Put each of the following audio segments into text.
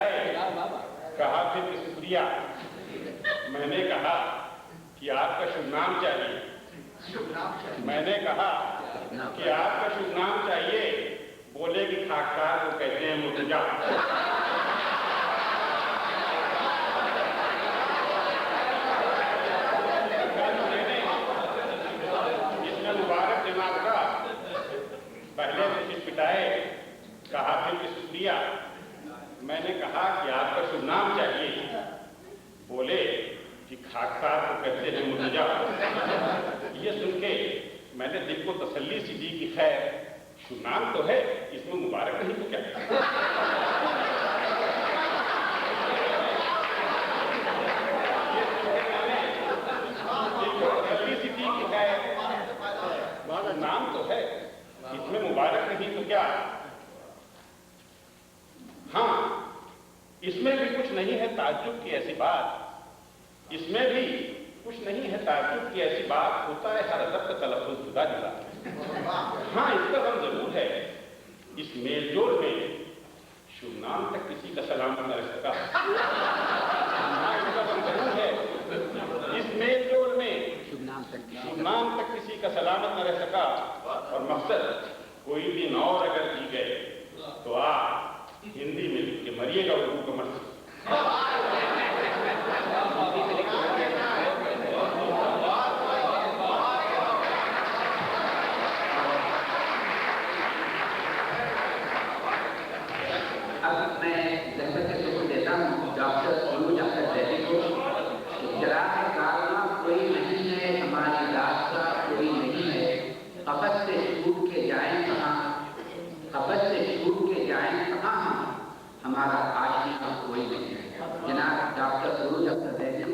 कहा फिर कि शुक्रिया। मैंने कहा कि आपका शुभ नाम चाहिए। मैंने कहा कि आपका शुभ नाम चाहिए। बोले कि खाकसार को कहते हैं मुर्तजा। इसमें मुबारक जनाब का पहले से चिटपिटाए। कहा फिर कि शुक्रिया। मैंने कहा कि आपका शुभ नाम चाहिए। बोले कि खाकसार को कहते हैं मुर्तजा। ये सुन के मैंने दिल को तसल्ली सी दी कि खैर शुभ नाम तो है, इसमें मुबारक नहीं तो क्या। दिल को तसल्ली सी दी कि खैर नाम तो है, इसमें मुबारक नहीं तो क्या। हाँ, इसमें भी कुछ नहीं है ताज्जुब की ऐसी बात। इसमें भी कुछ नहीं है ताज्जुब की ऐसी बात। होता है हर अदब का तलफ़्फ़ुज़ जुदा जुदा। हाँ, इसका गम जरूर है इस मेलजोल में शुभ नाम तक किसी का सलामत न रह सका। हाँ, इसका गम जरूर है इस मेलजोल में शुभ नाम तक किसी का सलामत न रह सका। और मकसद कोई दिन और अगर की गए तो आप हिंदी में लिख के मरिएगा उर्दू को मत। अब मैं जन्मत के शुक्र देता हूँ डॉक्टर सोनू डॉक्टर जैदी को। जराह कारना कोई नहीं है, हमारी रास्ता कोई नहीं है। खपत से छूट के जाएं कहाँ, खपत से छूट के जाएं कहाँ हम, हमारा आशिका कोई नहीं है। जनाब डॉक्टर सोनू डॉक्टर जैदी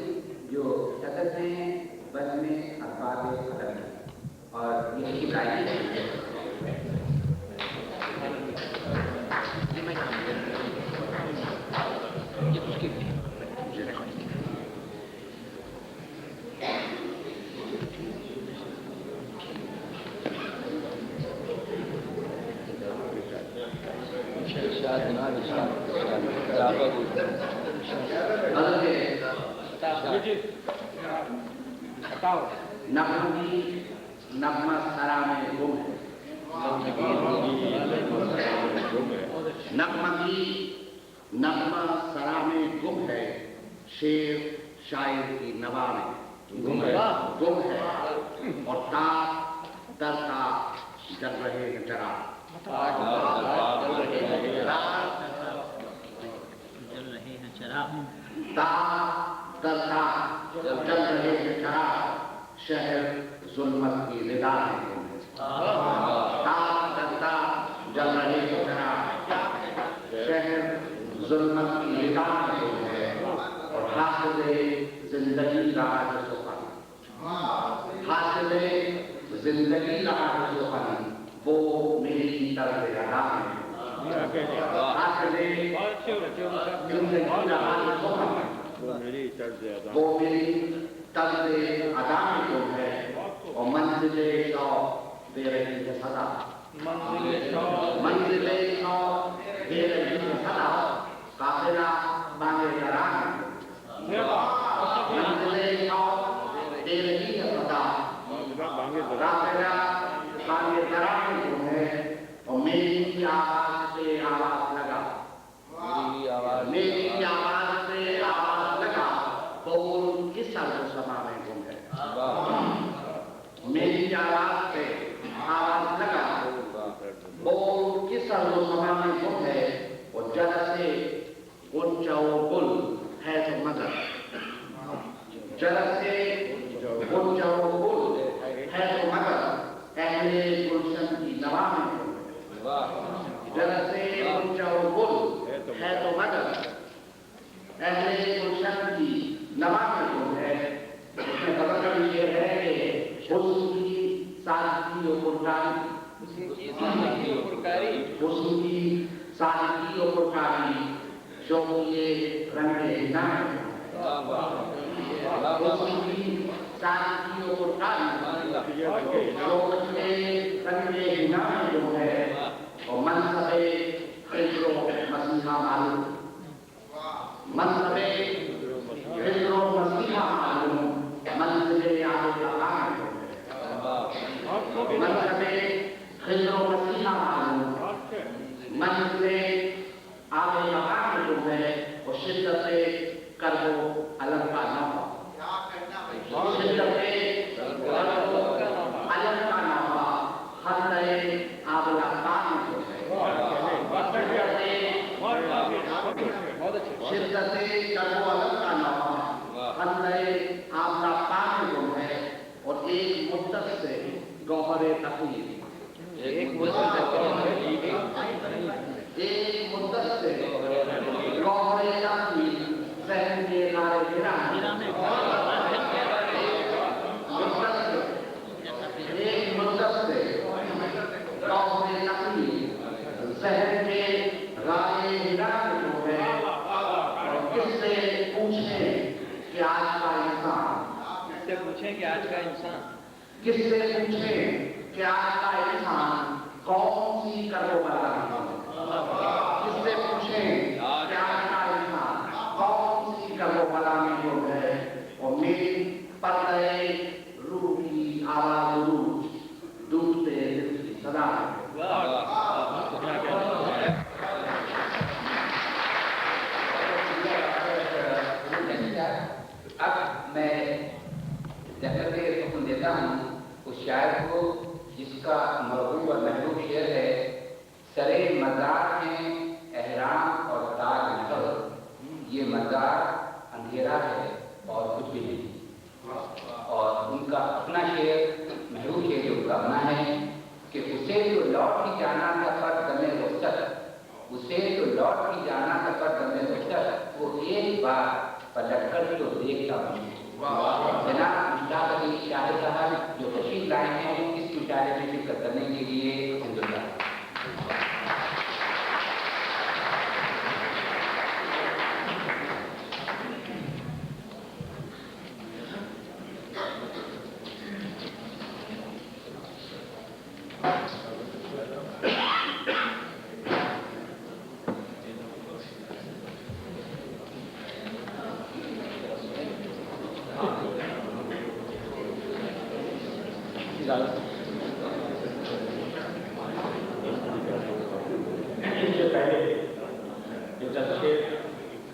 जो सदर हैं बस में अखबार खबर और ये शिकायत है। नगमा सरा में गुम है, नगमा सरा में गुम है। शेर शायर की नवा में गुम है और ताक तरता जल रहे हैं जरा। ताक तरता जल रहे हैं जरा। शहर जुल्मत की निदा में ताक तरता जल रहे हैं जरा। शहर जुल्मत की निदा में है और हासिले जिंदगी का सुखन, हासिले जिंदगी का सुखन वो मेरी तर्ज़ अदा में। हासिले जिंदगी का सुखन वो मेरी तर्ज़ अदा में जो है। और मंजिले शौक़ दे रही है सदा, मंजिले शौक़ दे रही है सदा। काफिला बांगे दरार मंजिले शौक़ दे रही है सदा। काफिला बांगे दरार जो है। और मेरी आवाज़ से आवाज़ लगा, मेरी आवाज़ से आवाज़ लगा। बोल किस सर्व समा में गुम है। मेरी आवाज़ से आवाज़ लगा। बोल किस सर्व समा में गुम है। और जरा से गुंजा गुल है तो मगर, जरा से गुंजा गुल है तो मगर। अहले गुलशन की नवा में गुम है। जरा से गुंजा गुल है तो मगर। अहले गुलशन की नवा में गुम है। उसमें बदल ये है कि उसकी सादगी और पुरकारी, उसकी सादगी और पुरकारी जो ये रंगे ना उसकी सादगी और पुरकारी जो रंगे ना जो है। और मनसबे खिजरो मसीहा मालूम शिद्दत कर्बो अलम का नफा, शिद्दत कर्बो अलम का नफा हल्ले आबला तान को है, शिद्दत कर्बो अलम का नफा हल्ले आबला तान को है और एक मुद्दत से गौहरे तकलीफ, एक मुद्दत से गौहरे तकलीफ सहन के नारे गिरा एक मुद्दत से गौहरे तकलीफ सहन के राय गिरा जो है और किससे पूछे कि आज का इंसान, किससे पूछें कि आज का इंसान, किससे पूछे कि आज का इंसान कौन सी कर्मों वाला है, किससे पूछे कि आज का इंसान कौन सी कर्मों वाला में योग है और मेरी पर्दे रूह की आवाज रूह डूबते सदा अब मैं जहर हुक्म देता हूँ उस शायर को जिसका महबूब और महबूब शेर है, सरे मज़ार में एहराम और ताज महल, ये मज़ार अंधेरा है और कुछ भी नहीं। और उनका अपना शेर महबूब शेर जो गाना है कि उसे तो लौट ही जाना था पर दमे रुखसत, उसे तो लौट ही जाना था पर दमे रुखसत, वो एक बार पलटकर तो देखता हूँ। जनाब मुश्ताक अली शाहिद साहब जो तशरीफ लाए हैं इस मुशायरे में शिरकत करने के लिए हिंदुस्तान। इससे पहले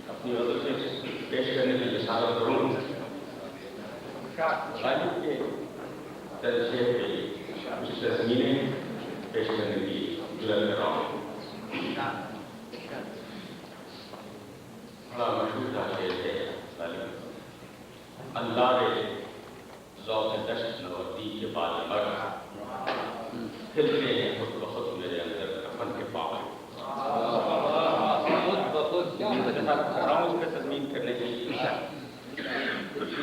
अपनी ओर से पेश करने की इशारा करूँ गालिब के दर्जे पे कुछ तस्वीरें पेश करने की जुर्रत कर रहा हूँ। बड़ा मशहूर था शेर है गालिब, अल्लाह रे ज़ौक़ दश्त नवर्दी के बाद मर हिलते हैं खुद ब खुद मेरे अंदर कफन के पाँव, उसमें तस्मीन करने की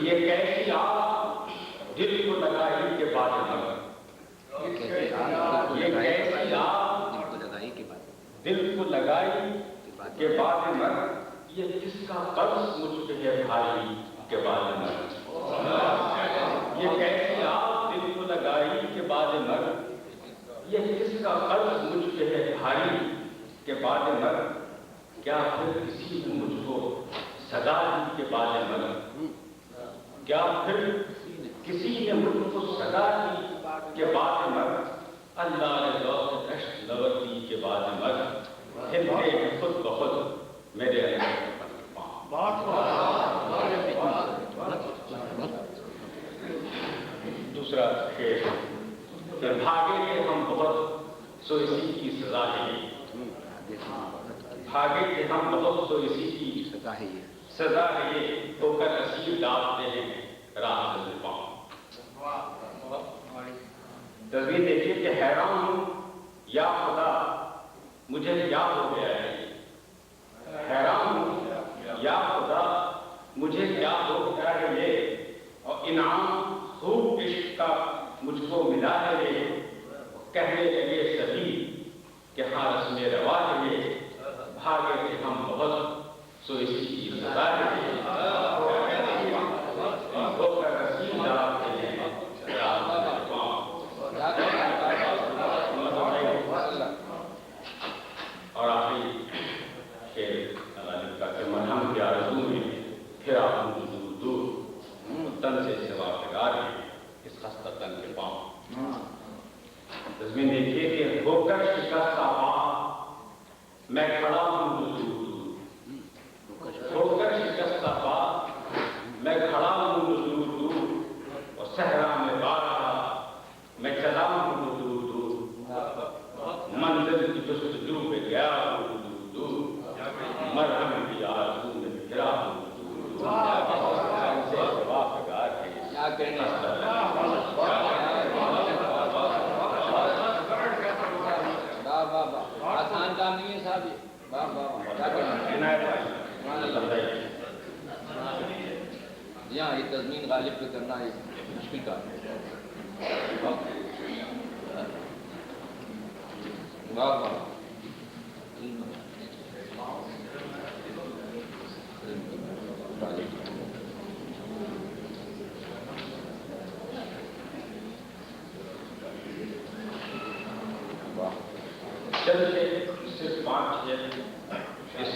ये कैसी आग दिल को लगाई के बाद मगर, ये कैसी आग दिल को लगाई के बाद मगर, ये किसका कर्ज मुझ पे है भाई के बाद मगर, ये कैसी आग दिल को लगाई के बाद मगर, ये किसका कर्ज मुझ पे है भाई के बाद मगर, क्या फिर किसी ने मुझको सजा दी के बाद मगर, क्या फिर किसी ने मुझको सजा दी के बाद मगर, अल्लाह ने ज़ौक़ दश्त नवर्दी के बाद मगर हिलते हैं खुद ब खुद मेरे अंदर। दूसरा शेर, भागे थे हम बहुत सो इसी की सजा है, भागे थे हम बहुत सो इसी की सजा है ये होकर असीर डालते हैं रात में पाँव। तस्वीर देखिए कि हैरान हूँ या खुदा मुझे क्या हो गया है, हैरान हूँ या खुदा मुझे क्या हो गया है ये, और इनाम खूब इश्क का मुझको मिला है ये, कहने लगे सभी कि हाँ रस्में रवा है ये, भागे थे हम बहुत सो इसी की सजा है ये, होकर रसीद डालते हैं रात में पाँव। और आखिरी शेर गालिब का कि मरहम की आरज़ू में फिर आप दूर दूर तन से सिवा फिगार है इस खस्ता तन के पाँव। तस्वीर देखिए कि होकर शिकस्त पाँव मैं खड़ा हूँ दूर दूर, की आरज़ू में बिखरा हूँ से वाफगार है क्या कहने वाह वाह वाह आसान काम नहीं है साहब ये वाह वाह वाह क्या कहना यहाँ ये तज़मीन गालिब पे करना ये मुश्किल काम है वाह वाह चलते सिर्फ 5 इस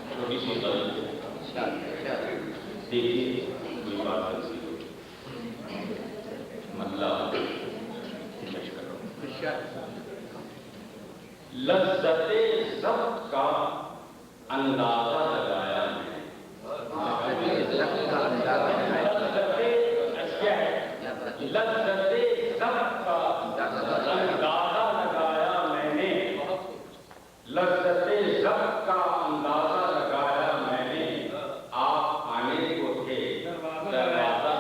छोटी सी देखिए कोई बात ऐसी मतलब लज़्ज़ते ज़ब्त का अंदाजा लगाया लज़्ज़ते ज़ब्त का अंदाजा लगाया मैंने लज़्ज़ते ज़ब्त का अंदाजा लगाया मैंने आप आने को थे दरवाजा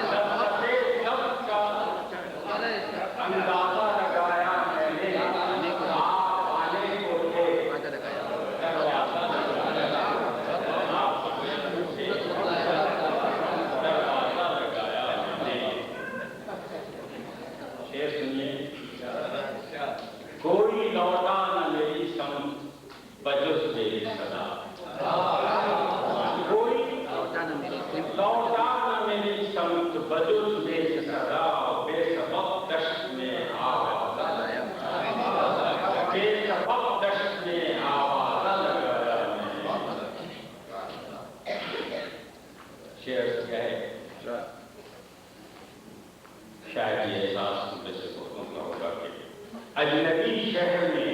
लज़्ज़ते ज़ब्त का अंदाजा लगाया मैंने आप आने को थे कोई लौटा न मेरी समझ बजुज़ मेरी सदा कोई लौटा न मेरी समझ बजुज़ मेरी सदा बेसबब दश्त में आवाज़ बेसबब दश्त में आवाज़ लगाया शेर क्या है शायद ये एहसास मुझे से होता होगा कि अजनबी शहर में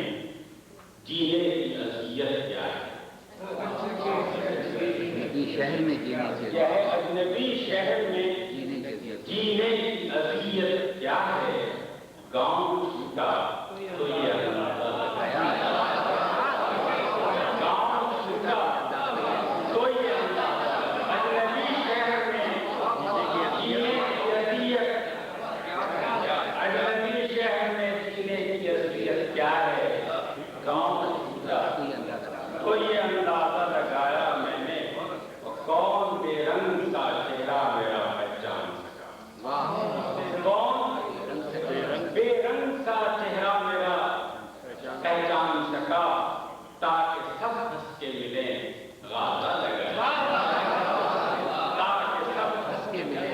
जीने की अज़ियत क्या है शहर में जीने की यह अजनबी शहर में जीने की अज़ियत क्या है गाँव छूटा तो ये अंदाजा लगाया गाँव छूटा तो ये अजनबी शहर में जीने की अज़ियत अजनबी शहर में जीने की अज़ियत क्या है गाँव छूटा तो ये अंदाजा लगाया मैंने कौन बेरंग सा चेहरा मेरा पहचान सका कौन बेरंग सा चेहरा मेरा पहचान सका ताकि सब हंस के मिले गाजा लगाया ताकि सब हंस के मिले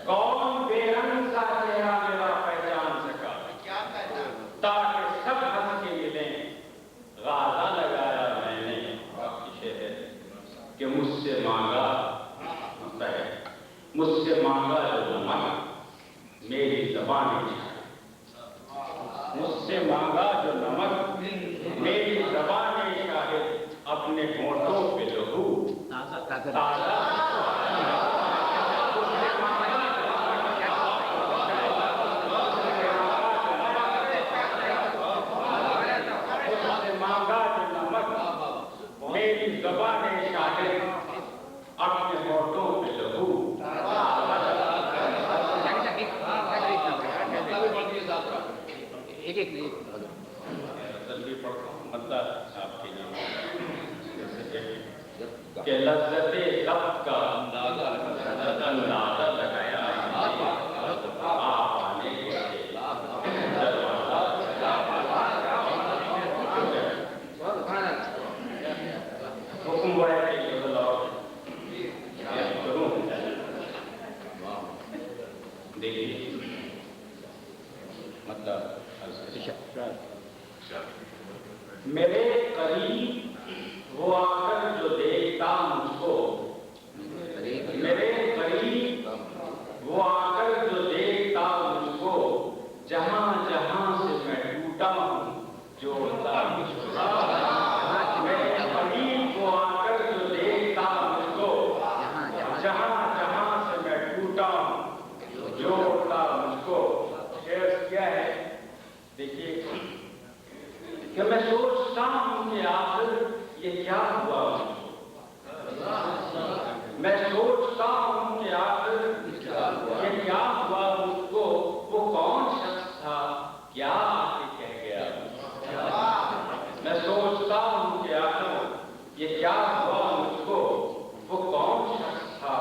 कौन बेरंग सा चेहरा मेरा पहचान सका ताकि सब हंस के मिले गाजा लगाया मैंने शेर कि मुझसे मांगा है मुझसे मांगा जो नमक मेरी ज़बान मुझसे मांगा जो नमक मेरी ज़बान शाहिद अपने होठों पे लहू ताज़ा मेरी ज़बान शाहिद अपने होठों पे लहू एक एक जल्दी पढ़ता हूँ मतलब आपके लिए कि लज़्ज़ते ज़ब्त का अंदाजा लगाया आप आने को थे हुक्म हुआ है कि देखिए मतलब मेरे करीब वो आकर जो देखता मुझको मेरे करीब वो आकर जो देखता मुझको जहां जहां से मैं टूटा हूँ जोड़ता मेरे करीब वो आकर जो देखता मुझको जहां देखिए कि मैं सोचता हूं कि आखिर ये क्या हुआ मुझको, मैं सोचता हूं कि आखिर ये क्या हुआ मुझको, वो कौन शख्स था, क्या आके कह गया। मैं सोचता हूं कि आखिर ये क्या हुआ मुझको, वो कौन शख्स था,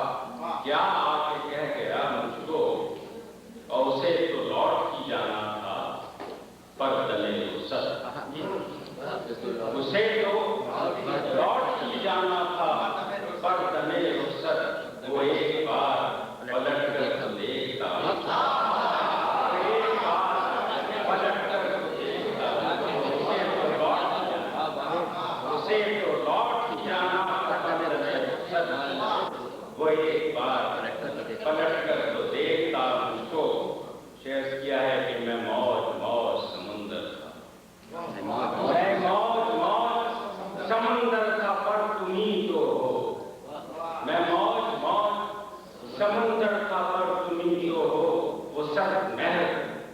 क्या आके कह गया मुझको। और उसे तो लौट ही जाना था पर दले रुसत, उसे तो लौट ही जाना था पर दले रुसत। वो एक बार पलट कर तो देखता, एक बार पलट कर तो देखता, उसे तो लौट ही जाना था पर दले रुसत। वो एक बार पलट कर तो देखता मुझको। शेर किया है कि मैं मौज मौज समुंदर था, मैं मौज मौज समुंदर था पर तुम ही तो हो। मैं मौज मौज समुंदर था पर तुम ही तो हो। वो सब महल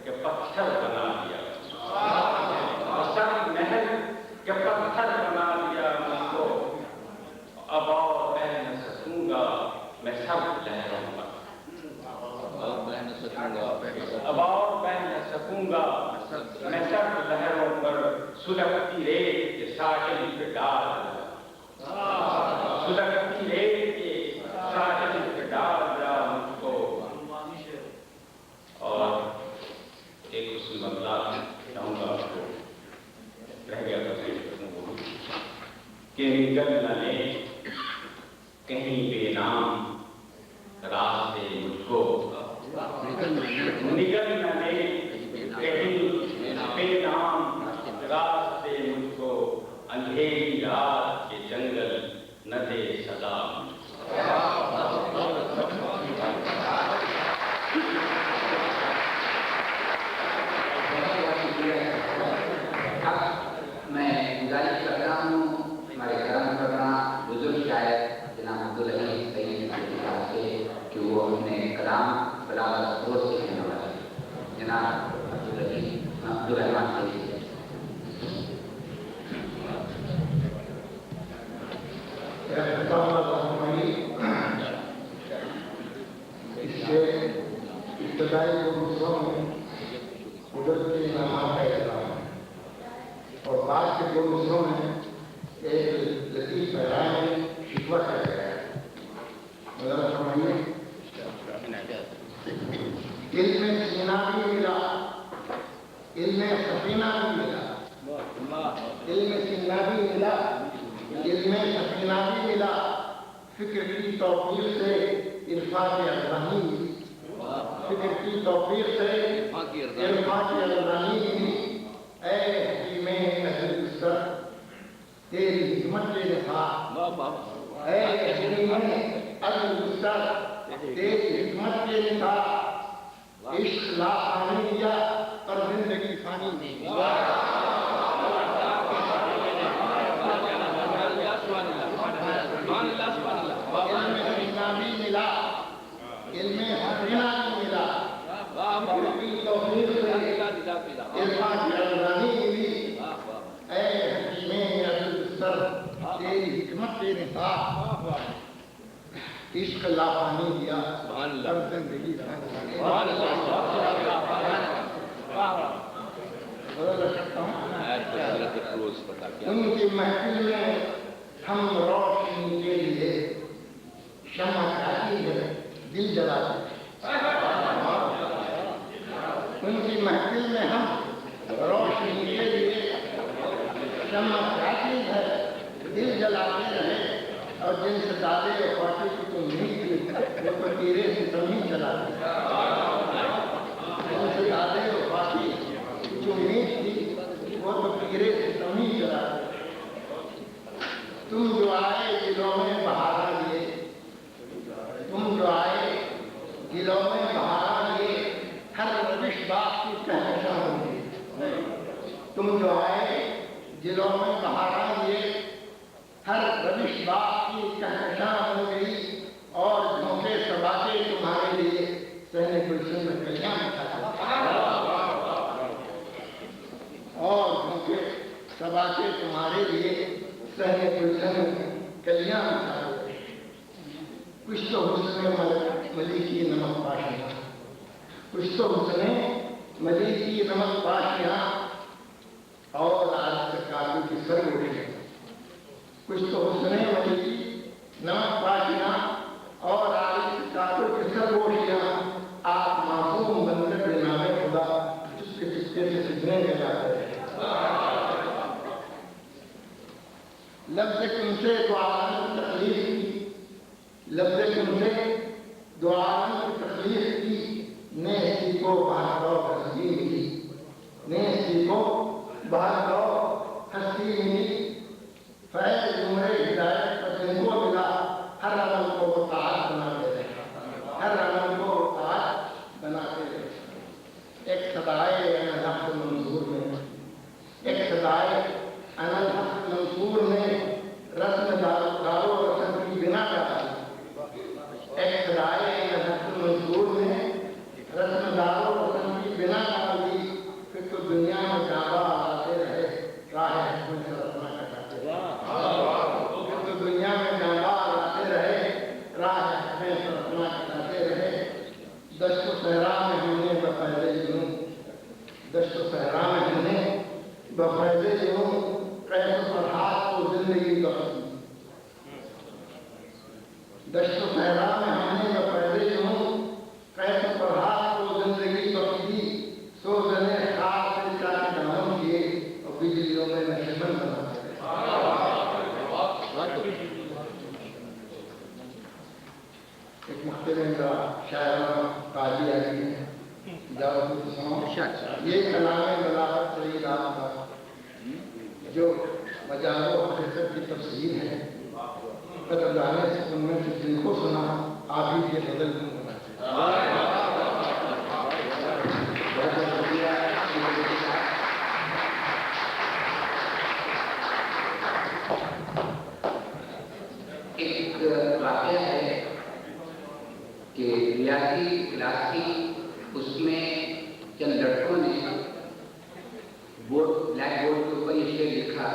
के पत्थर बना दिया, वो सब महल के पत्थर बना दिया मुझको। अब और बह न सकूंगा मैं सब लहरों पर, अब और बह न सकूंगा मैं सब लहरों पर। सुलगती रेत के साहिल पे डाल, सुलगती रेत के साहिल पे डाल दिया मुझको। और एक उसमें बदला चाहूंगा आपको, रह गया था कि निकल न ले कहीं बेनाम रास्ते मुझको, निकल न ले कहीं बेनाम रास्ते मुझको। अंधेरी रात के जंगल न दे सदा मैं गुजारिश कर रहा हूँ हमारे ग्राम करना बुजुर्ग शायर जनाब अब्दुल अजीज सईद साहब से कि वो अपने कलाम बराबर सोच से कहने वाले जनाब अब्दुल रहमान सईद। इससे इब्तदाई गुरुओं में कुदरत की नमाज का इस्लाम और बाद के गुरुओं में एक लतीफ बयान शिकवा कर गया है। मतलब समझिए, इल्म सीना भी मिला, इल्म सफीना भी मिला, इल्म सीना भी मिला, इल्म सफीना भी मिला। फिक्र की तौफीक से इरफान अल्लाही मिली, फिक्र की तौफीक से इरफान अल्लाही मिली। ऐ हकीम अहलुस्सर तेरी हिम्मत के था, ऐ हकीम अहलुस्सर तेरी हिम्मत के था। इश्क ला पानी दिया और जिंदगी फानी दी। भी मिला, इल्म हसीना भी मिला, तौफीक से इरफान अल्लाही मिली। ऐ हकीमे अहलुस्सर तेरी हिकमत तेरे था, इश्क ला पानी दिया और जिंदगी उनकी महफिल में हम रोशनी के लिए शम्मा खाती है, दिल जलाते। उनकी महफिल में हम रोशनी के लिए शम्मा खाती है, दिल जलाते रहे। और जिनसे दादे और पार्टी की तो नहीं थी वो तीरे से तभी चलाते। जिनसे दादे और पार्टी की जो उम्मीद थी वो तो तीरे से तभी चलाते। तुम जो आए दिलों में बहारा लिए, तुम जो आए दिलों में बहारा लिए, हर रविश बात की कहना होगी। तुम जो आए दिलों में बहारा लिए, हर रविश बात की कहना हो गई। और झोंके सबाके तुम्हारे लिए सहने गुलशन में कल्याण था। मलीकी नमक पाशियाँ, कुछ तो हुस्ने मलीकी नमक पाशियाँ और आज काबू की सरगोशियाँ, कुछ तो हुस्ने मलीकी नमक पाशियाँ और आज काबू की सरगोशियाँ, आप मासूम बनकर जनाबे खुदा चुपके चुपके से सिजने में जाते हैं। लफ्ज़ उनसे दुआन तकलीफ की, लफ्ज़ उनसे दुआन तकलीफ की, नेसी को बहरो हसीन की, नेसी को बहरो हसीन की, फैज़ उम्रे हिदायत पर जिनको मिला, हर अमल को वो ताज बनाते रहे, हर अमल को वो ताज बनाते रहे। एक सदाए अनहद मंसूर में, एक सदाए अनहद मंसूर में रस्म दारो रस्म की बिना डाली, एक सदाए अनहद मंसूर में रस्म दारो रस्म की बिना डाली, फिर तो दुनिया में जाबा आते रहे, राह में सरफना कटाते रहे, फिर तो दुनिया में जाबा आते रहे, राह में सरफना कटाते रहे। दश्त सहरा में हमने बफैज़े जुनून, दश्त सहरा में हमने बफैज़े जुनून कैसे फरहाद को जिंदगी बख्शी, दश्त सहरा में हमने बफैज़े जुनून कैसे फरहाद को जिंदगी बख्शी, सोज़ने खास से चाहे दामन किए और बिजलियों में नशेबन बनाते रहे। एक मुख्तलिफ का शायराना काजी आई है, जाओ कुछ सुनाओ। ये कलाम बलागत सईद आपका जो मजारो हकीकत की तफसीर है, कदर जाने से उनमें से जिनको सुना आप ही के बदल में होना चाहिए। एक वाक़या है कि रियाजी क्लास थी, उसमें चंद लड़कों ने बोर्ड ब्लैक बोर्ड के ऊपर ये शेर लिखा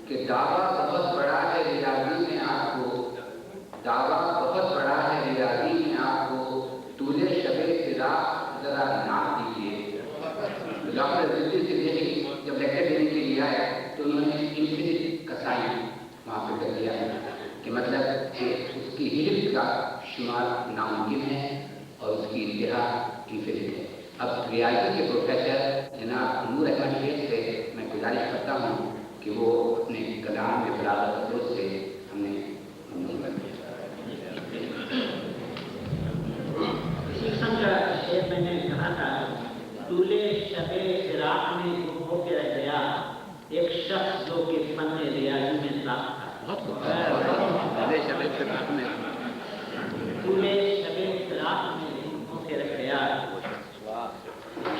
कि दावा बहुत बड़ा है रियाजी में आपको, दावा बहुत बड़ा है रियाजी में आपको, तूले शबे फिरा जरा नाम दीजिए। डॉक्टर दिल्ली से यही जब लेक्चर देने के लिए आए तो उन्होंने इन्फिनिट कसाई वहाँ पर कर दिया कि मतलब कि उसकी हिजरत का शुमार नामुमकिन है और उसकी इंतहा इन्फिनिट है। अब रियाजी के प्रोफेसर जनाब नूर अहमद शेख से मैं गुजारिश करता हूँ कि वो अपने कलाम में बलागत से हमने इसी किस्म का शेर मैंने कहा था, तूले शबे फिराक में गुम हो के रह गया एक शख्स जो कि फन रियाजी में साफ था। तूले शबे फिराक में गुम हो के रह गया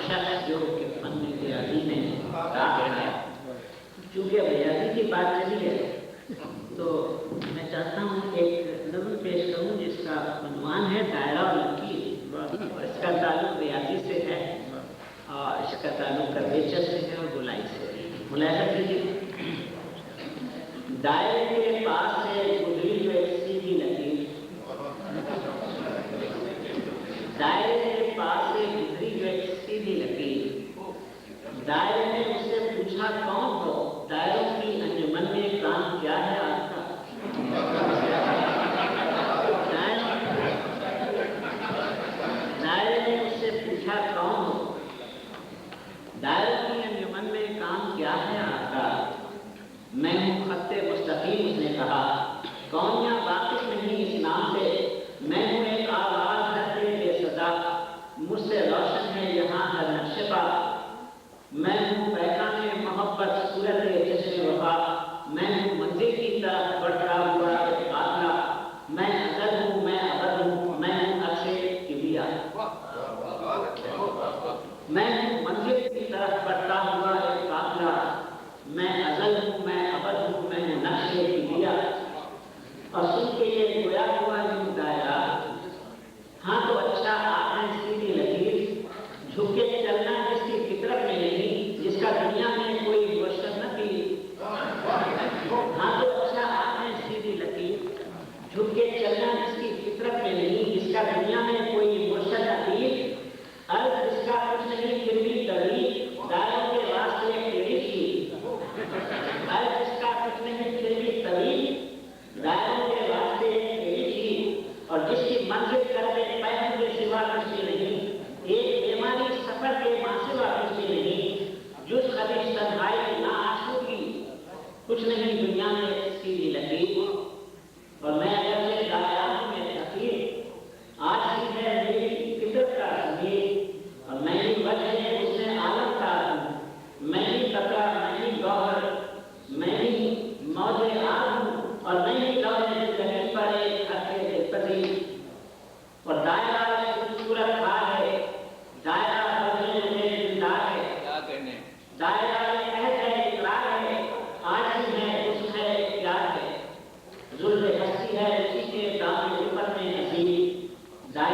शख्स जो कि फन रियाजी में साफ है। चूँकि अब रियाजी की बात चली है तो मैं चाहता हूँ एक नज़म पेश करूँ जिसका उन्वान है दायरा और लकीर। इसका ताल्लुक रियाजी से है और इसका ताल्लुक कर्वेचर से है और गोलाई से। मुलाहिजा कीजिए, दायरे के पास से गुजरी जो एक सीधी लकीर, दायरे के पास से गुजरी जो एक सीधी लकीर, दायरे ने उससे पूछा कौन हो, दायरों की अंजुमन में काम क्या है आपका। दायरे ने उससे पूछा कौन हो, दायरों की अंजुमन में काम क्या है आपका। मैं हूँ खत्ते मुस्तकीम, उसने कहा, कौन या वाकिफ नहीं इस नाम से। मैं हूँ एक आवाज है बेसदा, मुझसे रोशन है यहाँ हर नक्शा। मैं हूँ पैगाम मोहब्बत सूरत जश्न वफा, मैं हूँ मंजिल की तरफ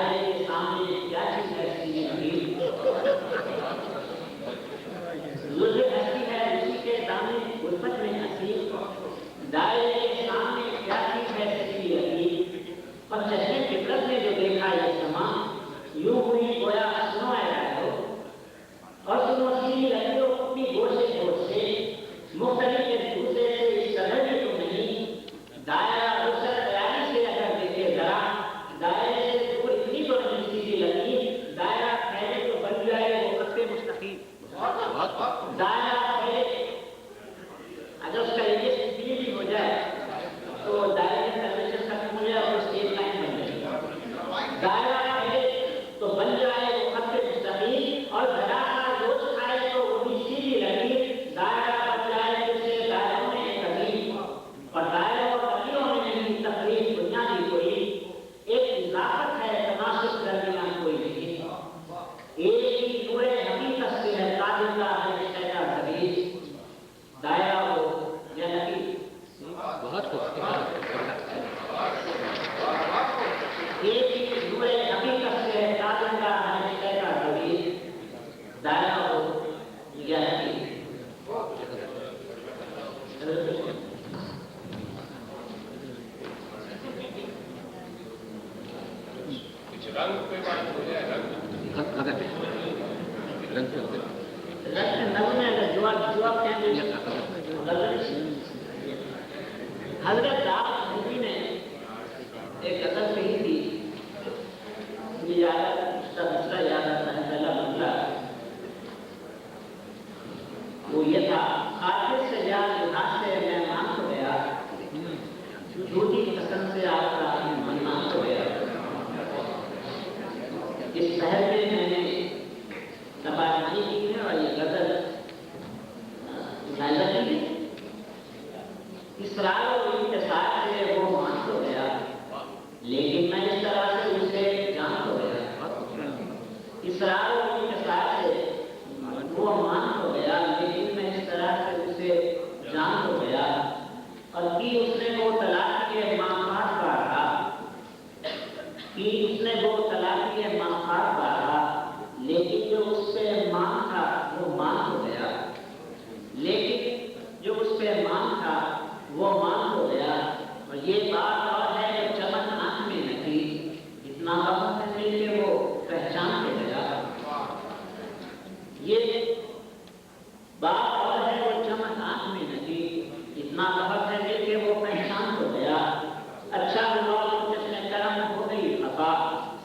दायरे के सामने क्या चीज है सीधी लकीर, लुल्हे हंसी है उसी के दामने उल्फत में हंसी, दायरे के सामने क्या चीज है सीधी लकीर, पर चश्मे फितरत ने जो देखा ये समा, यूं हुई गोया सुनो आया हो, और सुनो सीधी लकीरों अपनी गोर से मुख्तलिफ एक दूसरे से इस तरह की तो नहीं, दायरा रुखसत तैयारी से अगर देखे जरा, दायरे से दूर इतनी तो नहीं सीधी लकीर, दायरा पहले तो बन जाए वो खत्ते मुस्तकीम, दायरा पहले अगर उसका एरिया सीधी भी हो जाए तो दायरे का कर्वेचर खत्म हो जाए और स्ट्रेट लाइन बन जाए, दायरा पहले तो बन जाए वो खत्ते मुस्तकीम और घड़ा का रोज खाए तो वो भी सीधी लकीर, दायरा बन जाए जिससे दायरों में तकलीफ और दायरों और तकलीफों में नहीं तकलीफ बुनियादी कोई एक इजाफत है तनासुब दरमियान कोई नहीं, एक ही नूरे हकीकत से है ताजिंदा है शैदा दरीज, दायरा हो या लकीर, बहुत एक ही नूरे हकीकत से है ताजिंदा है शैदा दरीज, दायरा हो या लकीर। कुछ रंग पे बात हो जाए, रंग नगमे अगर जवाब कहेंगे हजरत दाऊद नबी ने एक गजल कही थी, मुझे याद उसका दूसरा याद आता है, पहला बदला वो ये था, काफिर से याद उदास से मैं मान तो गया, झूठी कसम से आपका मन मान तो गया, इस शहर में मैंने नबानी की है और ये गजल नाज़िल की थी, इसरार और इंतसार से वो मान तो गया, लेकिन मैं इस तरह से उसे जान तो गया, इसरार और इंतसार से वो मान तो गया, लेकिन मैं इस तरह से उसे जान तो गया, और कि उसने वो तलाक के मामलात का रहा, कि उसने वो तलाक के मामलात का रहा, लेकिन जो उस पे मान था वो मान हो गया, लेकिन जो उस पे मान था वो मान हो गया, और ये बात और है जो चमन आंख में न थी, इतना वक्त है मिलके वो पहचान हो गया, ये बात और है वो चमन आंख में न थी, इतना वक्त है मिलके वो पहचान हो गया, अच्छा हुआ जिसने करम हो गई खफा,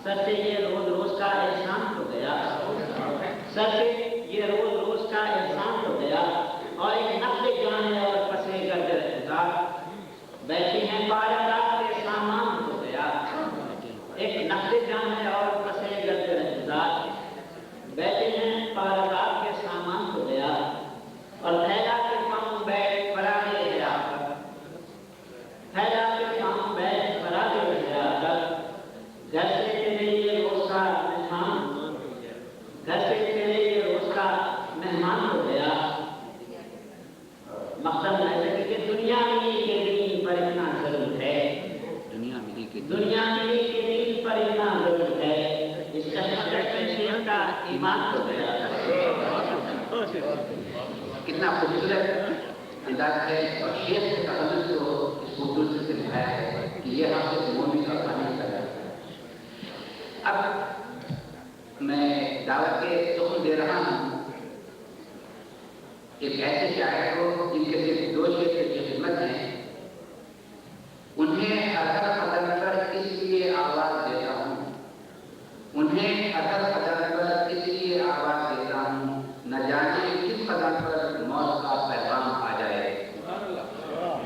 सर से ये रोज रोज का एहसान हो गया, सर से ये रोज रोज का एहसान हो गया, और एक नफ्स जान है और फंसे गर्दर खुदा, बैठी हैं बारगाह के सामान हो गया, एक नफ्स जान है और फंसे गर्दर खुदा, बैठे हैं बारगाह के सामान हो गया, और फैला के पाँव बैठ फरागे गया, फैला के पाँव बैठ फरागे गया, घर से तेरे ये रोज का मेहमान, घर से तेरे ये रोज का मेहमान हो गया, मकसद है कि दुनिया मिली के दीन पर इतना जरूर है, दुनिया मिली के दीन पर इतना जरूर है, इस शेख का ईमान हो गया। कितना खूबसूरत अंदाज है और शेख के तखल्लुस को इस खूबसूरती से दिखाया है कि ये हमसे मोमिन का पानी कर रहा है। अब मैं दावत के सुकून दे रहा हूँ एक ऐसे शायर को जिनके सिर्फ 2 शेर की खिदमत है, उन्हें अदर कदर पर इसलिए आवाज देता हूँ, उन्हें अदर कदर पर इसलिए आवाज देता हूँ, न जाने किस कदर पर मौत का पैगाम आ जाए,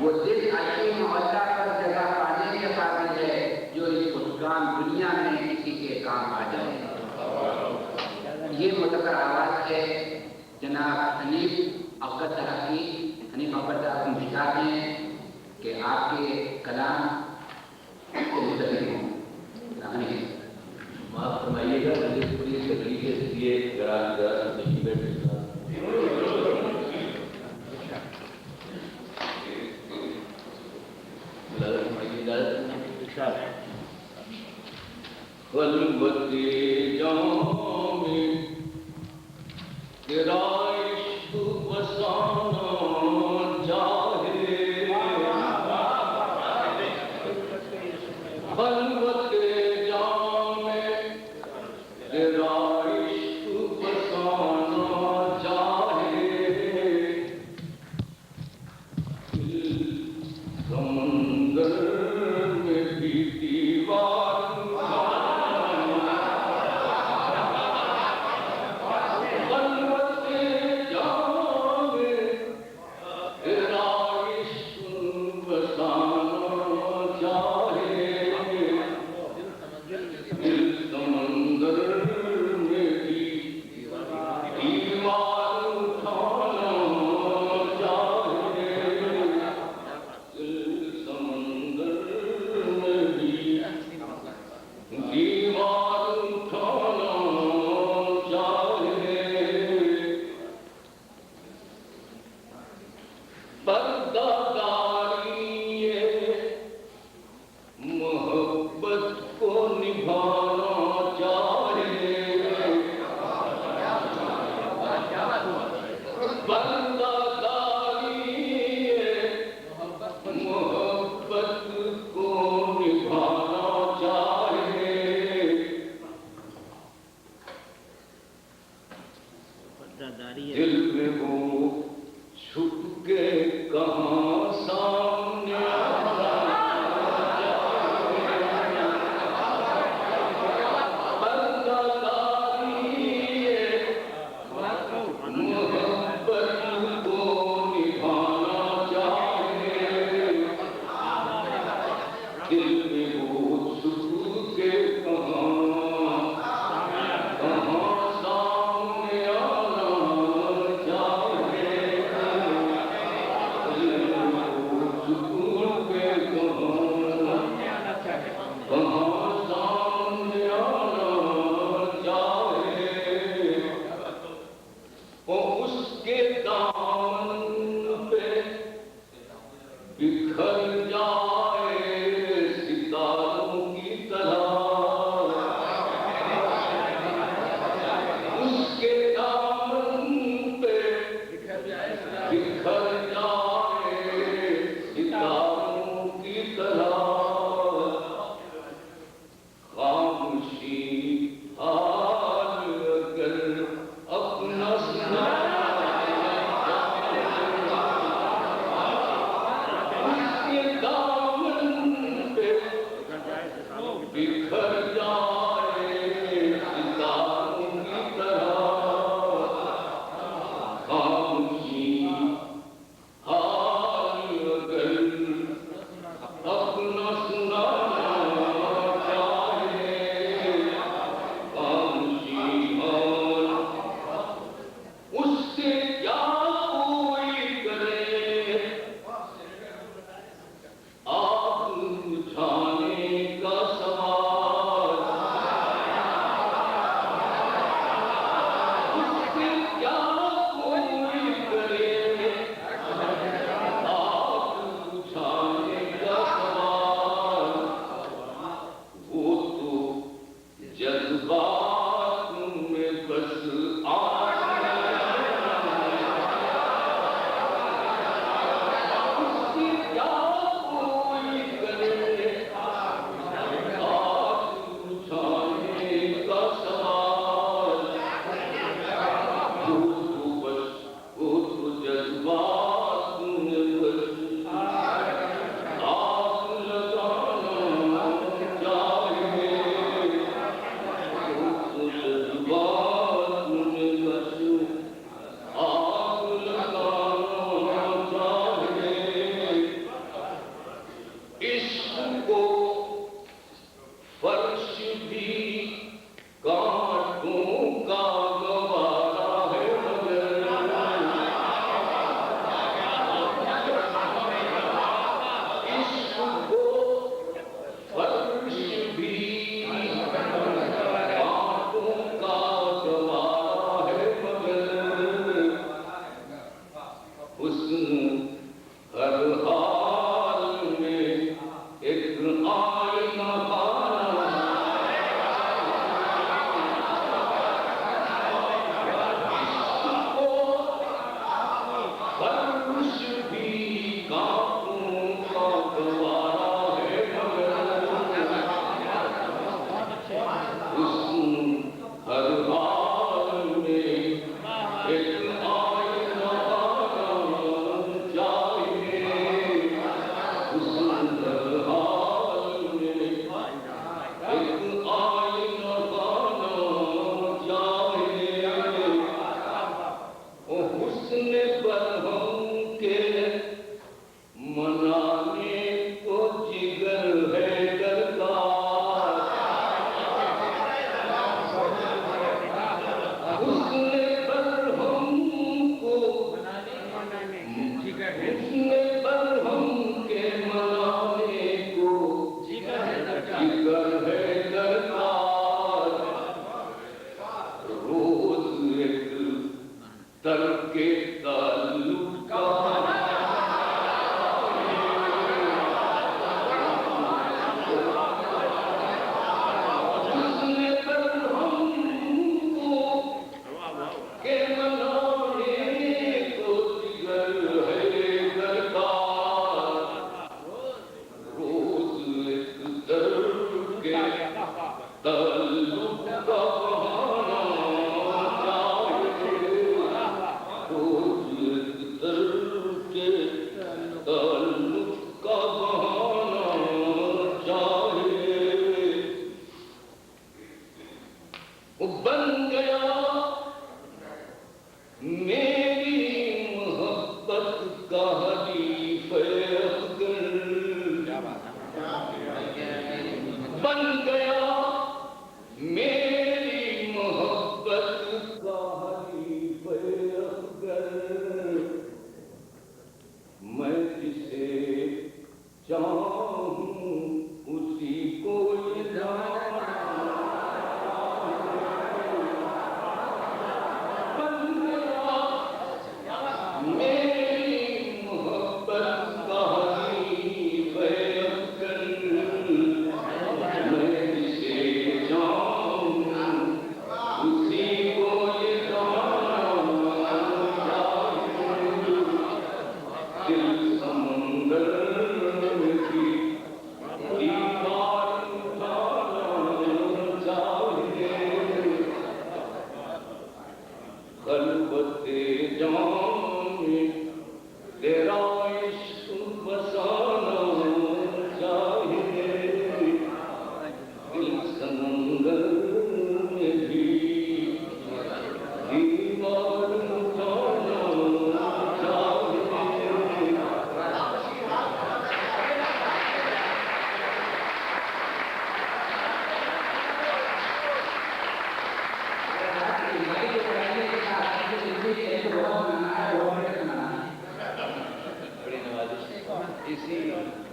वो दिल अच्छी मौला पर जगह पाने के काबिल है, जो इस खुदकाम दुनिया में किसी के काम आ जाए। ये मुतकर आवाज है जनाब हनीफ अब्बास की, हनीफ अब्बास आप मुश्ताक हैं कि आपके कलाम को मुतकिल हों। माफ फरमाइएगा, मुझे पूरी तकलीफ इसलिए जरा नहीं बैठ सकता। के जाम में तेरा इश्क बसाना चाहे खलवत के जाम में तेरा इश्क बसाना चाहे समंदर में भी दीवार दिल में वो छुप के कहाँ सामने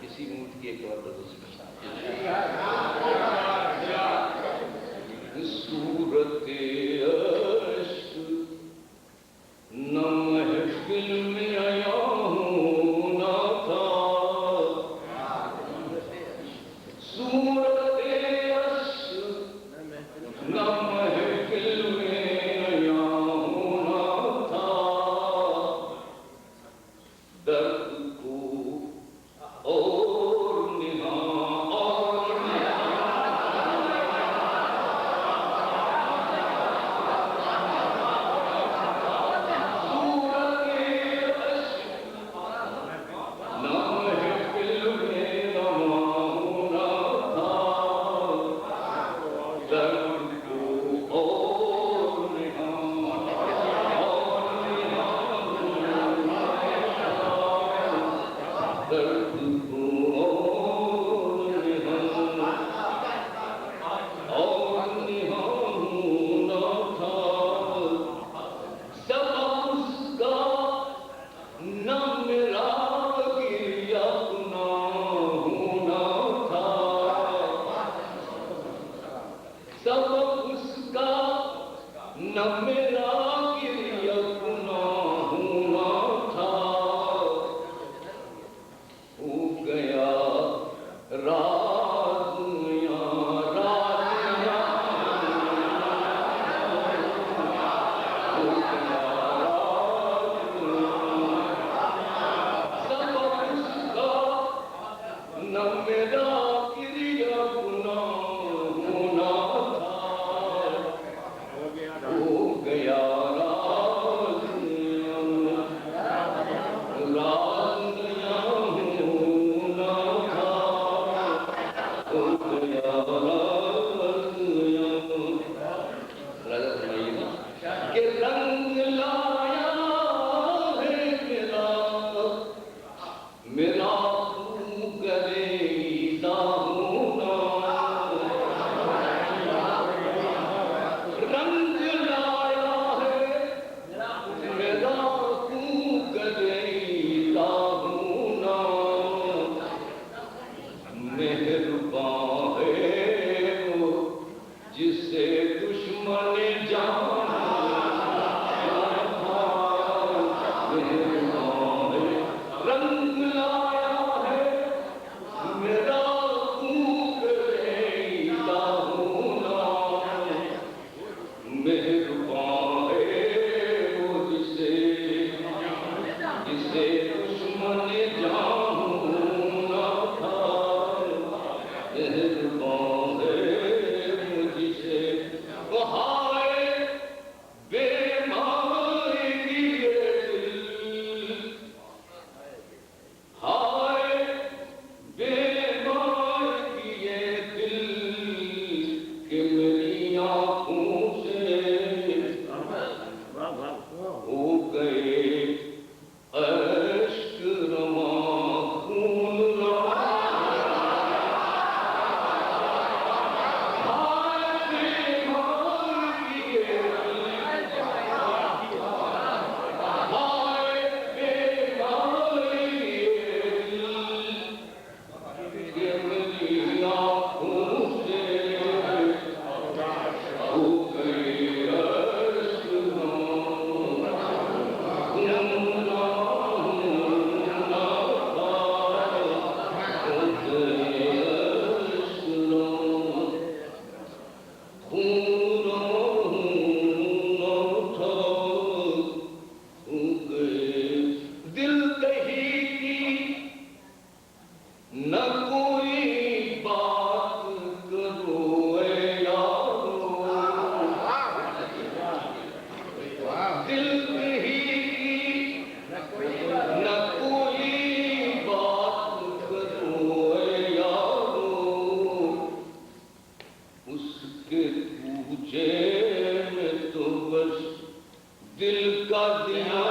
इसी मूड की एक और सूरत न महफिल में आया हूँ ना था सूरत न महफिल में आया हूँ ना था दर्द को और निहा दिल का दिया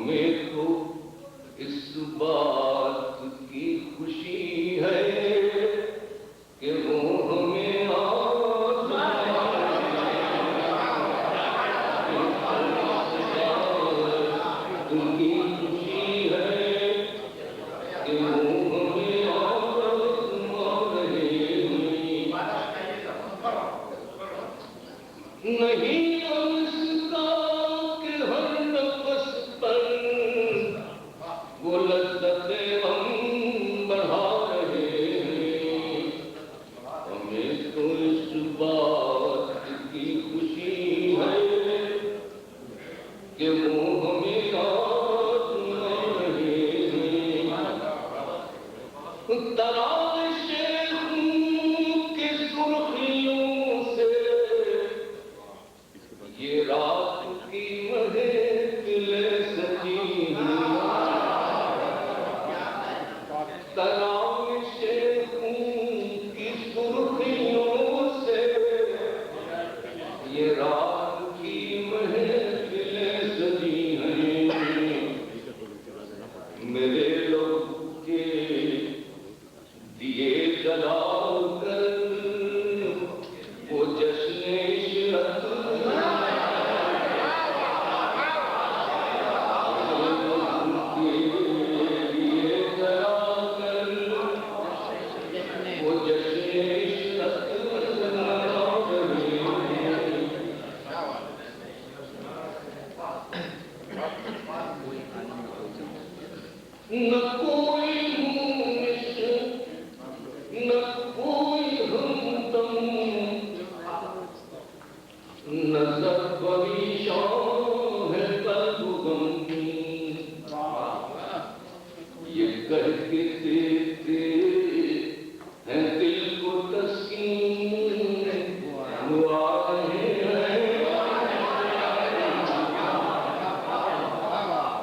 हमें तो इस बात खुशी है कि मुंह में उनकी खुशी है कि मुंह में नहीं उसका कि हर नफस पर वो लज्जतें हम बढ़ा रहे हैं। हमें तो इस बात की खुशी है कि मुंह में आत्मा रहे हैं। तराशे खून की सुर्खियों से ये रात की महफिलें सजी हैं। तराशे खून की सुर्खियों से ये रात की महफिलें सजी हैं। मेरे लोग के दिए जलाकर वो जश्न इशरत न कोई मुनिश न कोई हमदम नजर परेशान है कल्बुगम ये कह के देते हैं दिल को तस्कीन हुआ रहे हैं।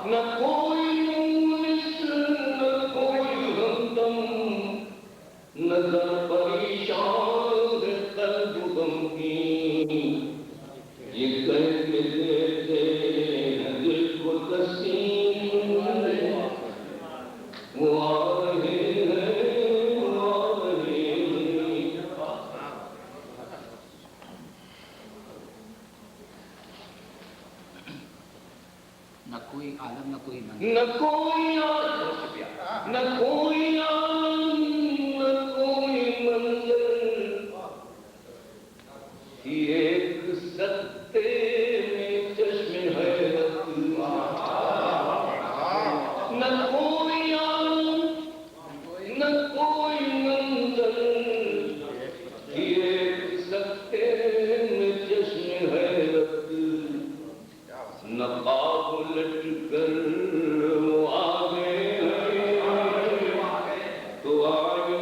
न कोई नजर परेशान कल्बुगम की ये कह के देते हैं दिल को तस्कीन वो आ रहे हैं, वो आ रहे हैं। न कोई आलम न कोई मन न कोई आलम न कोई आलम न कोई मंजर एक सत्ते में चश्मे हैरत न कोई आलम न कोई मंजर एक सत्ते में चश्मे हैरत न पाप लट कर वो आगे तो आगे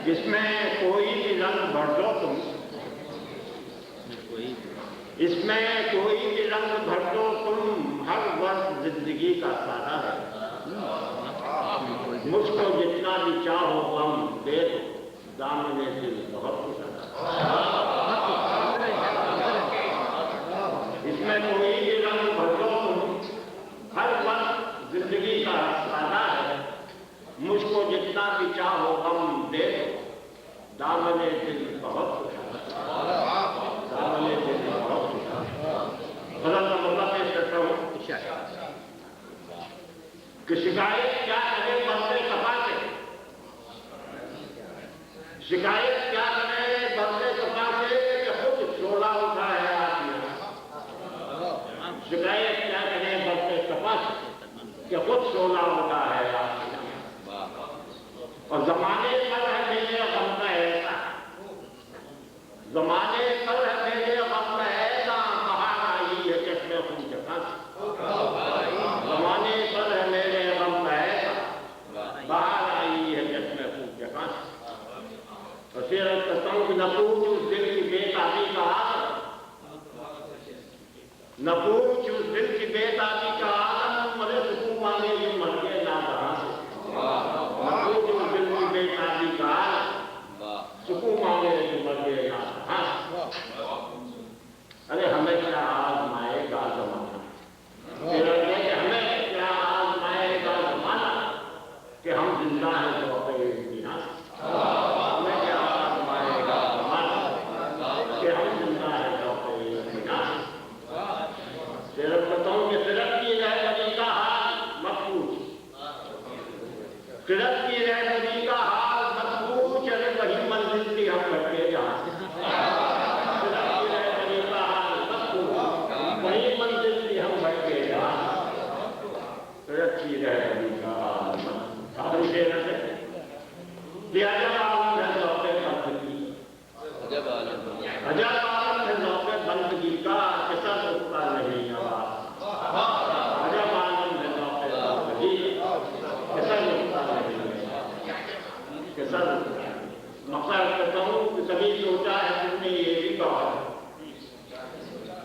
इसमें कोई भी रंग भर दो तुम, इसमें कोई भी रंग भर दो तुम, हर वर्ष जिंदगी का सारा है। मुझको जितना भी चाहो कम दे दो, दामने दिल बहुत खुश है। इसमें कोई भी रंग भर दो तुम, हर वर्ष जिंदगी का सारा है। मुझको जितना भी चाहो कम दे दो, दामने दिल बहुत खुश है। दामने दिल बहुत खुश है। फजल का मौका पेश करता हूँ कि शिकायत क्या करे बंदे कपा से, शिकायत क्या करे बंदे कपा से कि खुद शोला उठा है आदमी। शिकायत क्या करे बंदे कपा से कि खुद शोला उठा है आदमी। और जमाने पर है मेरे गम का ऐसा, जमाने पर है मेरे गम का ऐसा, बाहर आई है चश्मे खून के पास। जमाने पर है मेरे गम का ऐसा, बाहर आई है चश्मे खून के पास। और फिर कहता हूं कि न पूछ उस दिल की बेताबी का आलम, न पूछ उस दिल की बेताबी का आलम, मरे सुकून मांगे जो मर गए ना कहां से। न पूछ उस दिल की बेताबी का आलम, सुकून मांगे जो मर गए ना कहां से। अरे हमें क्या आजमाएगा जमाना, हमें क्या आजमाएगा जमाना कि हम जिंदा हैं तो अपने इतिहास। हमें क्या आजमाएगा जमाना कि हम जिंदा हैं तो अपने इतिहास। सिर्फ बताऊं कि सिर्फ की रह बनी का हाल मत पूछ, सिर्फ की रह बनी का हाल मत पूछ, अरे वही मंजिल थी हम भटके जहां। सिर्फ की रह बनी का हाल मत पूछ, वही मंजिल थी हम भटके जहां। सिर्फ की रह बनी का हाल मत पूछ। अजब आलम है लौटे बंदगी, अजब आलम है लौटे बंदगी का, किसा रुकता नहीं आवाज। अजब आलम है लौटे बंदगी, किसा रुकता नहीं, किसा रुकता। मकसद करता हूँ कि कभी सोचा है तुमने ये भी कहा,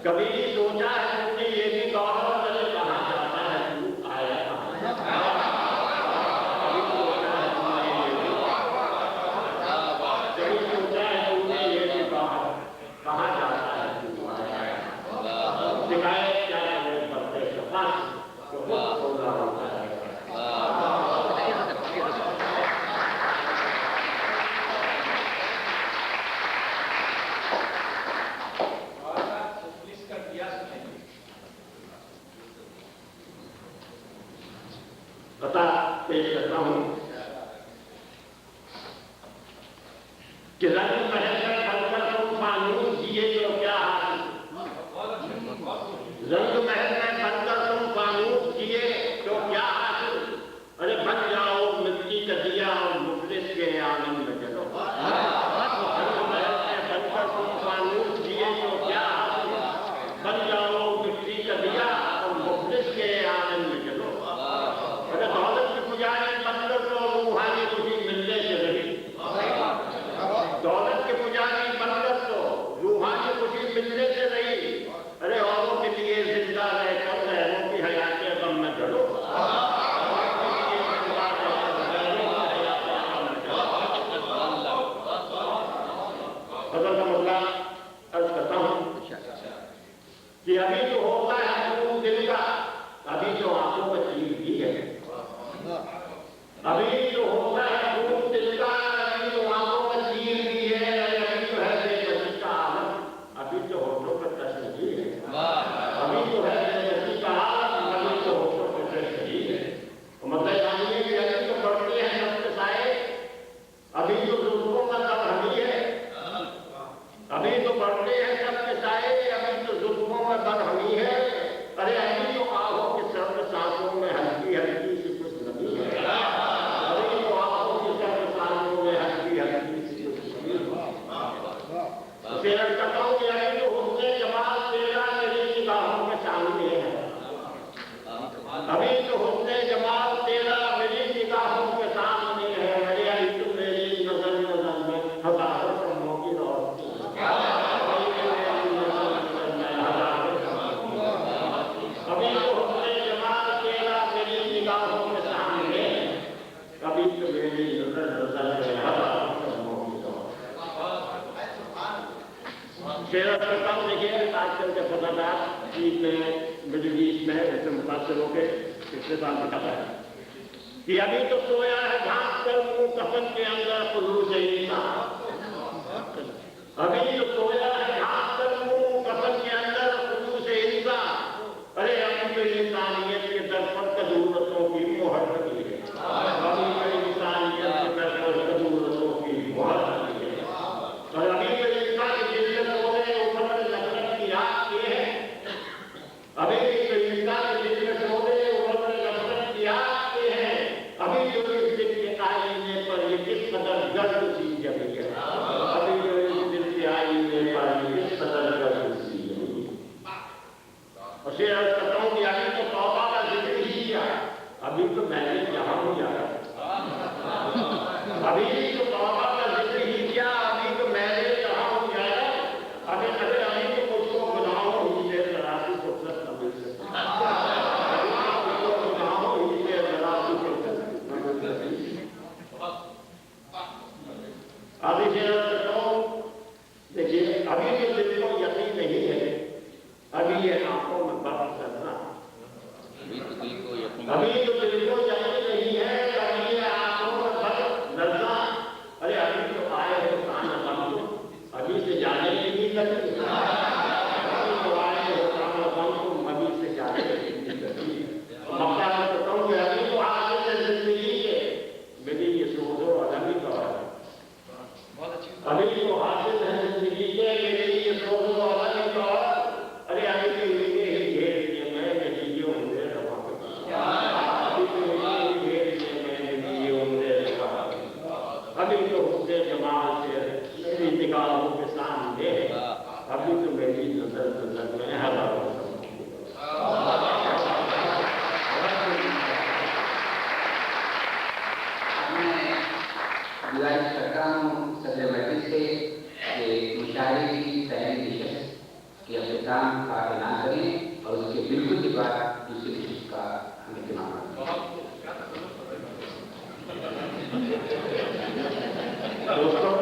कभी सोचा है तुमने ये भी कहा, चले कहाँ जाता है तू आया कहाँ। कहाँ जाता है तू आया, शिकायत क्या करे बंदे के पास तो होगा होता है। पता पेश करता हूं कि रंग महल बनकर तुम फानूस जिए तो क्या हासिल। रंग महल में बनकर तुम फानूस जिए तो क्या हासिल। अरे बन जाओ मिट्टी का दिया और मुखलिस के आनंद में चलो। रंग महल में बनकर तुम फानूस जिए तो क्या हासिल। बन जाओ मिट्टी का दिया और मुखलिस के आनंद में चलो। अरे दौलत की पुजारी बनकर तो रूहानी खुशी मिलने से रही, दौलत के पुजारी बनकर तो रूहानी खुशी मिलने से रही। अरे औरों के लिए जिंदा रहकर गैरों की हयात गम में चलो। फजल का मुद्दा अर्ज करता हूँ कि अभी तो होता है खून दिल का, अभी तो आंखों में चीर भी है। अभी तो होता है खून दिल का, अभी तो आंखों में चीर भी है। अभी तो है बेबसी का आलम, अभी तो होठों पर तस्वीर है। अभी तो है बेबसी का आलम, अभी तो होठों पर तस्वीर है। मतलब जानिए कि अभी तो बढ़ते हैं सबके साए, अभी तो जुल्फों का सब हमी है। अभी तो बढ़ते हैं सबके साए, अभी तो जुल्फों में बदहमी है। अरे अभी तो आहों के सर्द सांसों में हल्की हल्की सी कुछ नमी है। अभी तो आहों के सर्द सांसों में हल्की हल्की सी कुछ नमी है। फिर कहता हूँ कि अभी तो हुस्ने जमाल तेरा मेरी निगाहों के सामने है। अभी तो हुस्ने जमाल तेरा मेरी निगाहों के सामने है। अरे अभी तो मेरी नजर नजर शेयर करता हूँ। देखिए आजकल के पत्रकार मिडिल ईस्ट में ऐसे मुतासर होकर पिछले साल दिखाता है कि अभी तो सोया है घास कर मुंह कफन के अंदर खुलूस इंसान, अभी तो सोया है घास कर मुंह कफन के अंदर खुलूस इंसान। अरे अभी तो इंसानियत के दर पर कदूरतों की मोहर लगी है, अभी तो इंसानियत के दर पर कदूरतों की मोहर लगी है। और अभी तो इंसान जिसमें सोने ऊपर नफरत की आग के है, अभी तो इंसान जिसमें सोने ऊपर नफरत की आग के है, अभी जो इस दिन के आईने पर ये किस कदर गर्द सी जमी है, अभी जो इस दिन के आईने पर ये किस कदर गर्द सी जमी है। और शेर अर्ज करता हूं कि अभी तो तौबा का जिक्र ही किया, अभी तो मैंने जहां हूं जाया, अभी तो तौबा का जिक्र ही किया, अभी तो मैंने जहां हूं जाया, अभी तो मुझको गुनाहों ही से जरा सी फुर्सत न मिल सकती, अभी तो मुझको गुनाहों ही से जरा सी फुर्सत न मिल सकती। अभी शेर अर्ज करता हूं, देखिए अभी तो दिल को यकीन नहीं है, अभी ये आंखों में बर्फ करना, अभी तो दिल को यकीन नहीं है, अभी ये आंखों में बर्फ करना। अरे अभी तो आए हो खाना बंद, अभी से जाने की नहीं करती, अभी तो आए हो खाना बंद, अभी से जाने की नहीं करती। मक्का में तो कहूँ अभी तो हासिल है जिंदगी के, मेरी ये सोचो और अभी तो अभी तो हासिल है जिंदगी के, मेरी ये सोचो और अभी तो अरे अभी तो ये घेर लिए मैं जिए होंगे रवा, अभी तो ये घेर लिए मैं जिए होंगे रवा, अभी तो हुस्न जमाल से मेरी निगाहों के सामने, अभी तो मेरी नजर में हजारों गुजारिश करता हूँ सदर मजलिस से कि मुशायरे की पहली निशस्त के अख्ताम का ऐलान करें और उसके बिल्कुल के बाद दूसरी निशस्त का हम इत्मीनान करें। दोस्तों,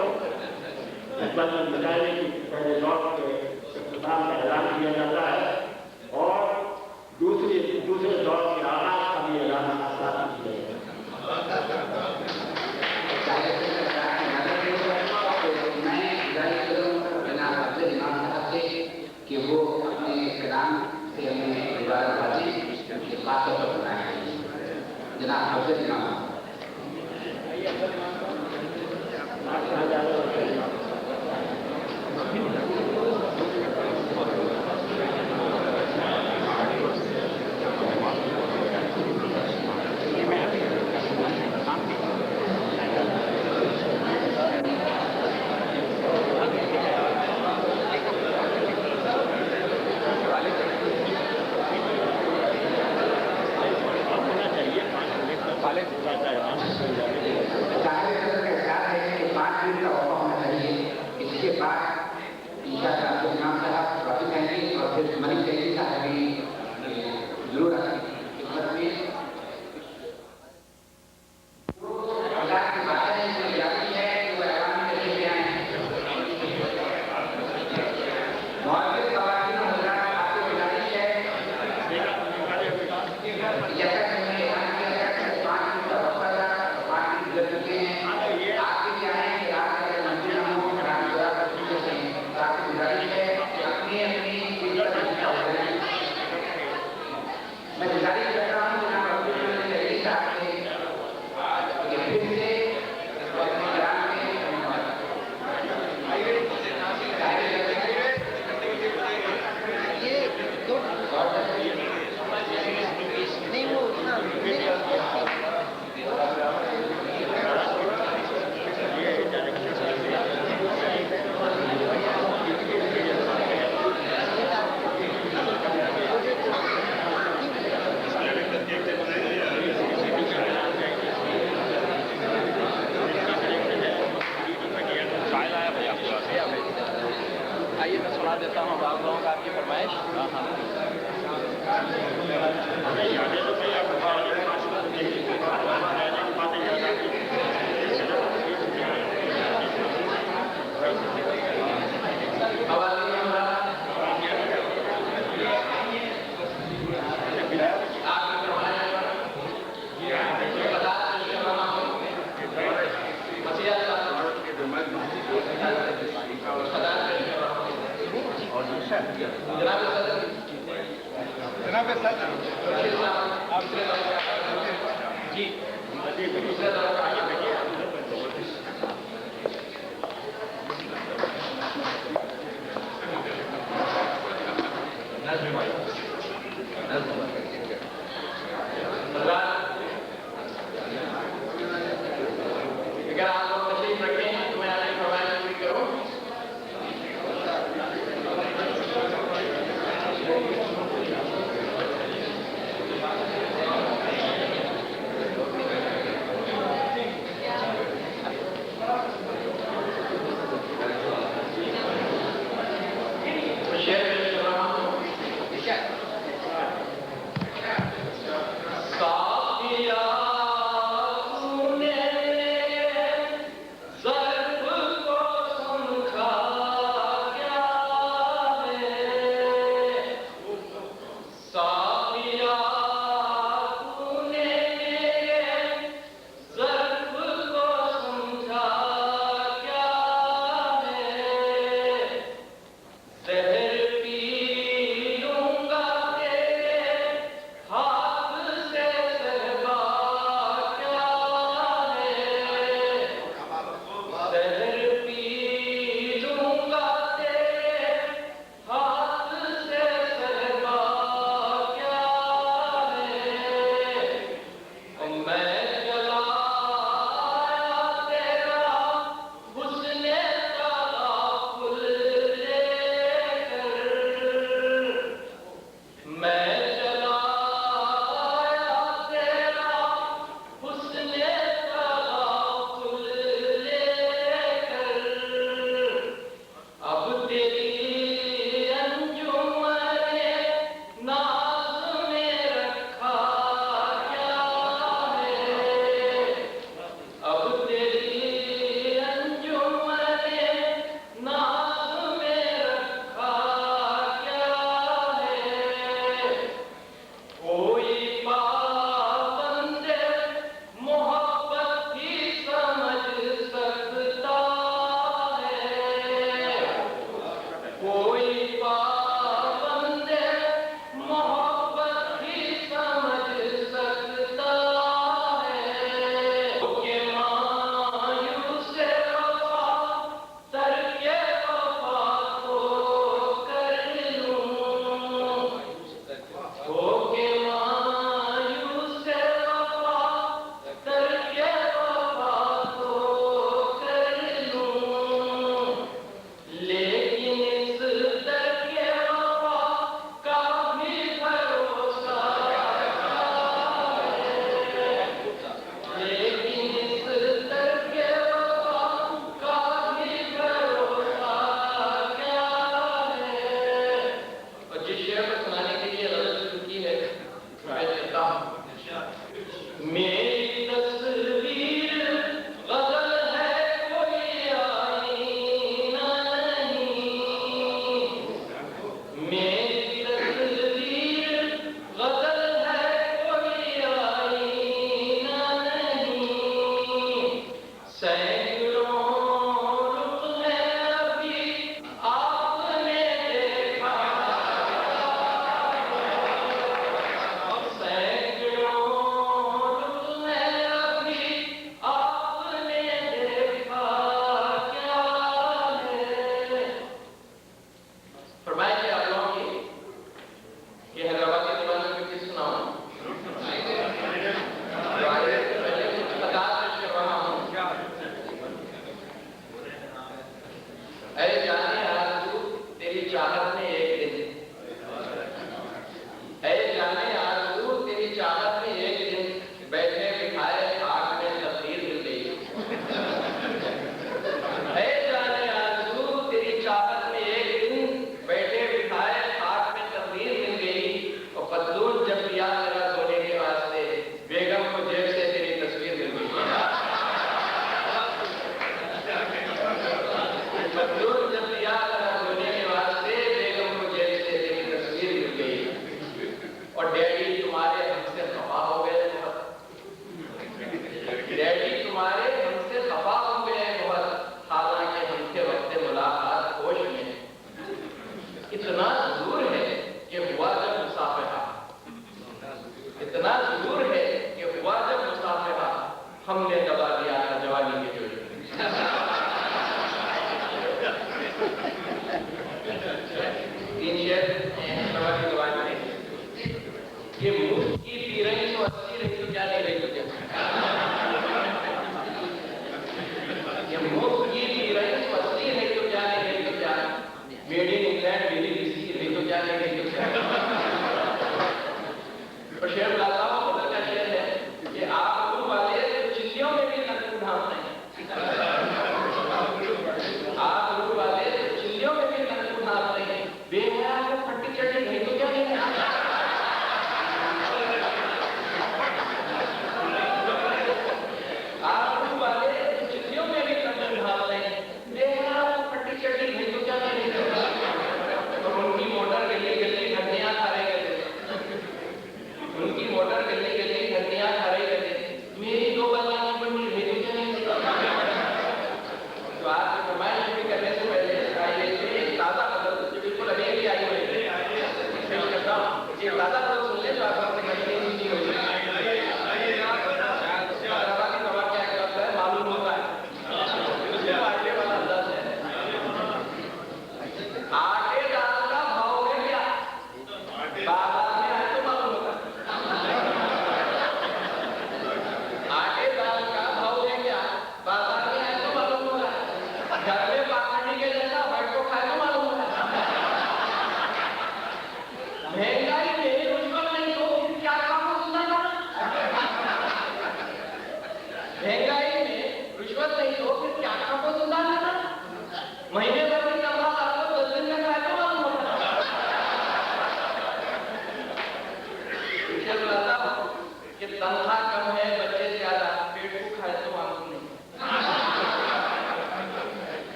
इस बार मुशायरे की पहले दौर के अख्ताम का ऐलान किया जाता है और दूसरे दौर के आगाज का भी ऐलान साथ किया जाता है। कि वो अपने कलाम से हमें इबारत बाजी के खास तौर पर बनाए हैं। जनाब हफ्ते इमाम हवाले अगर आप लोग तशरीफ रखें तो मैं अपनी फरमाइश पूरी करूं। लेकिन इस दर के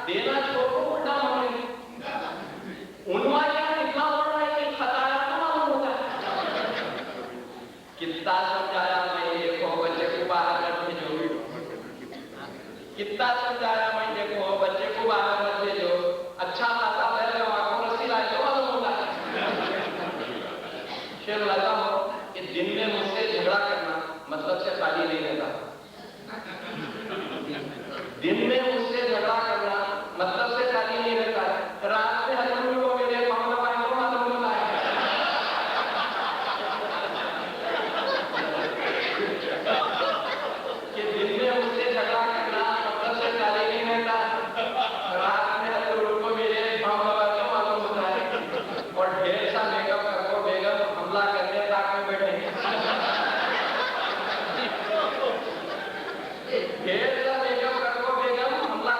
देना छोड़ो उल्टा मांगे। उनवा क्या इतना बड़ा है कि खताया तो मालूम होता है। कितना समझाया मैं, देखो बच्चे को बाहर मत भेजो। कितना समझाया मैं, देखो बच्चे को बाहर मत भेजो। अच्छा माता पहले वहां को रस्सी लाए तो मालूम होता है। शेर लाता हो कि दिन में मुझसे झगड़ा करना मतलब से खाली नहीं रहता। दिन में मुझसे झगड़ा करना मतलब से खाली नहीं रहता है। रात में हजम को मेरे पाँव दबाए तो मालूम होता है। कि दिन में मुझसे झगड़ा करना मतलब से खाली नहीं रहता है। रात में हजम को मेरे पाँव दबाए तो मालूम होता है। और ढेर सा मेकअप करो बेगम हमला करने ताक में बैठे। ढेर सा मेकअप करो बेगम हमला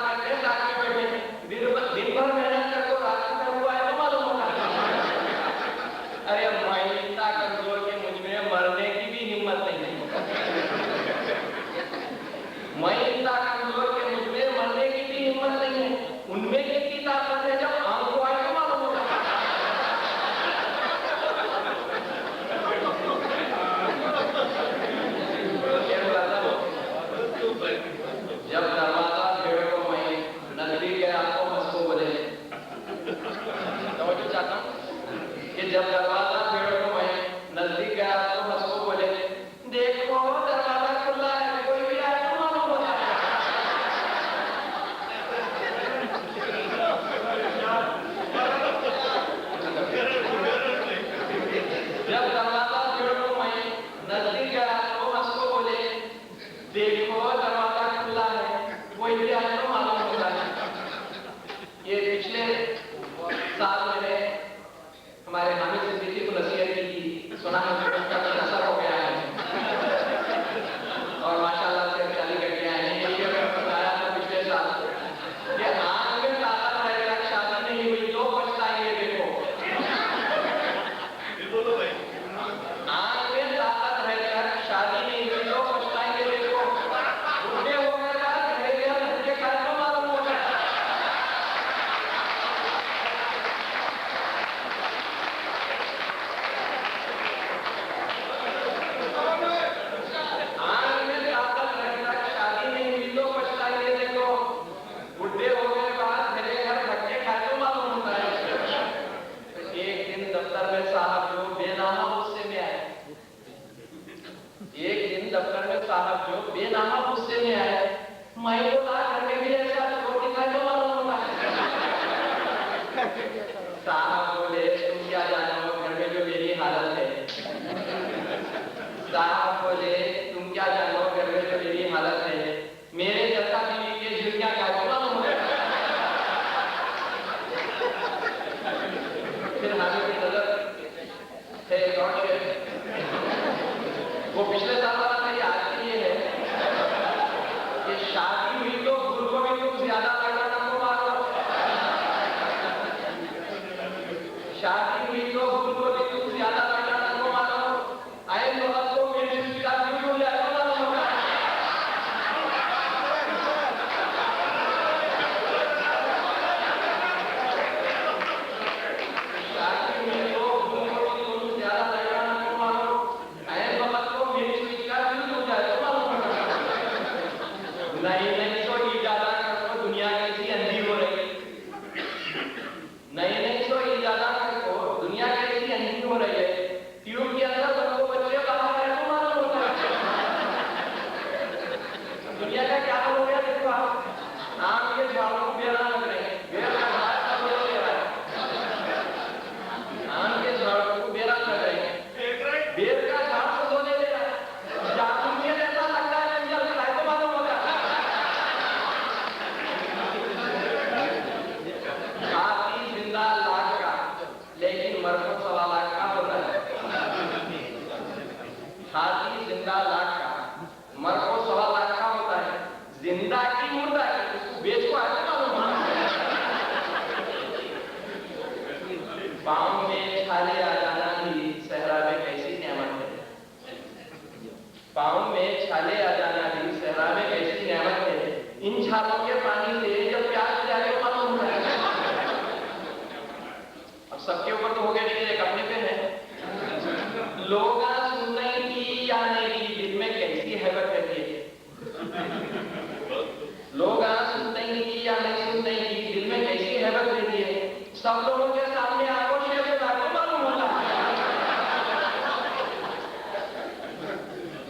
सब लोगों के सामने आपको शेरशाह को मालूम होता है।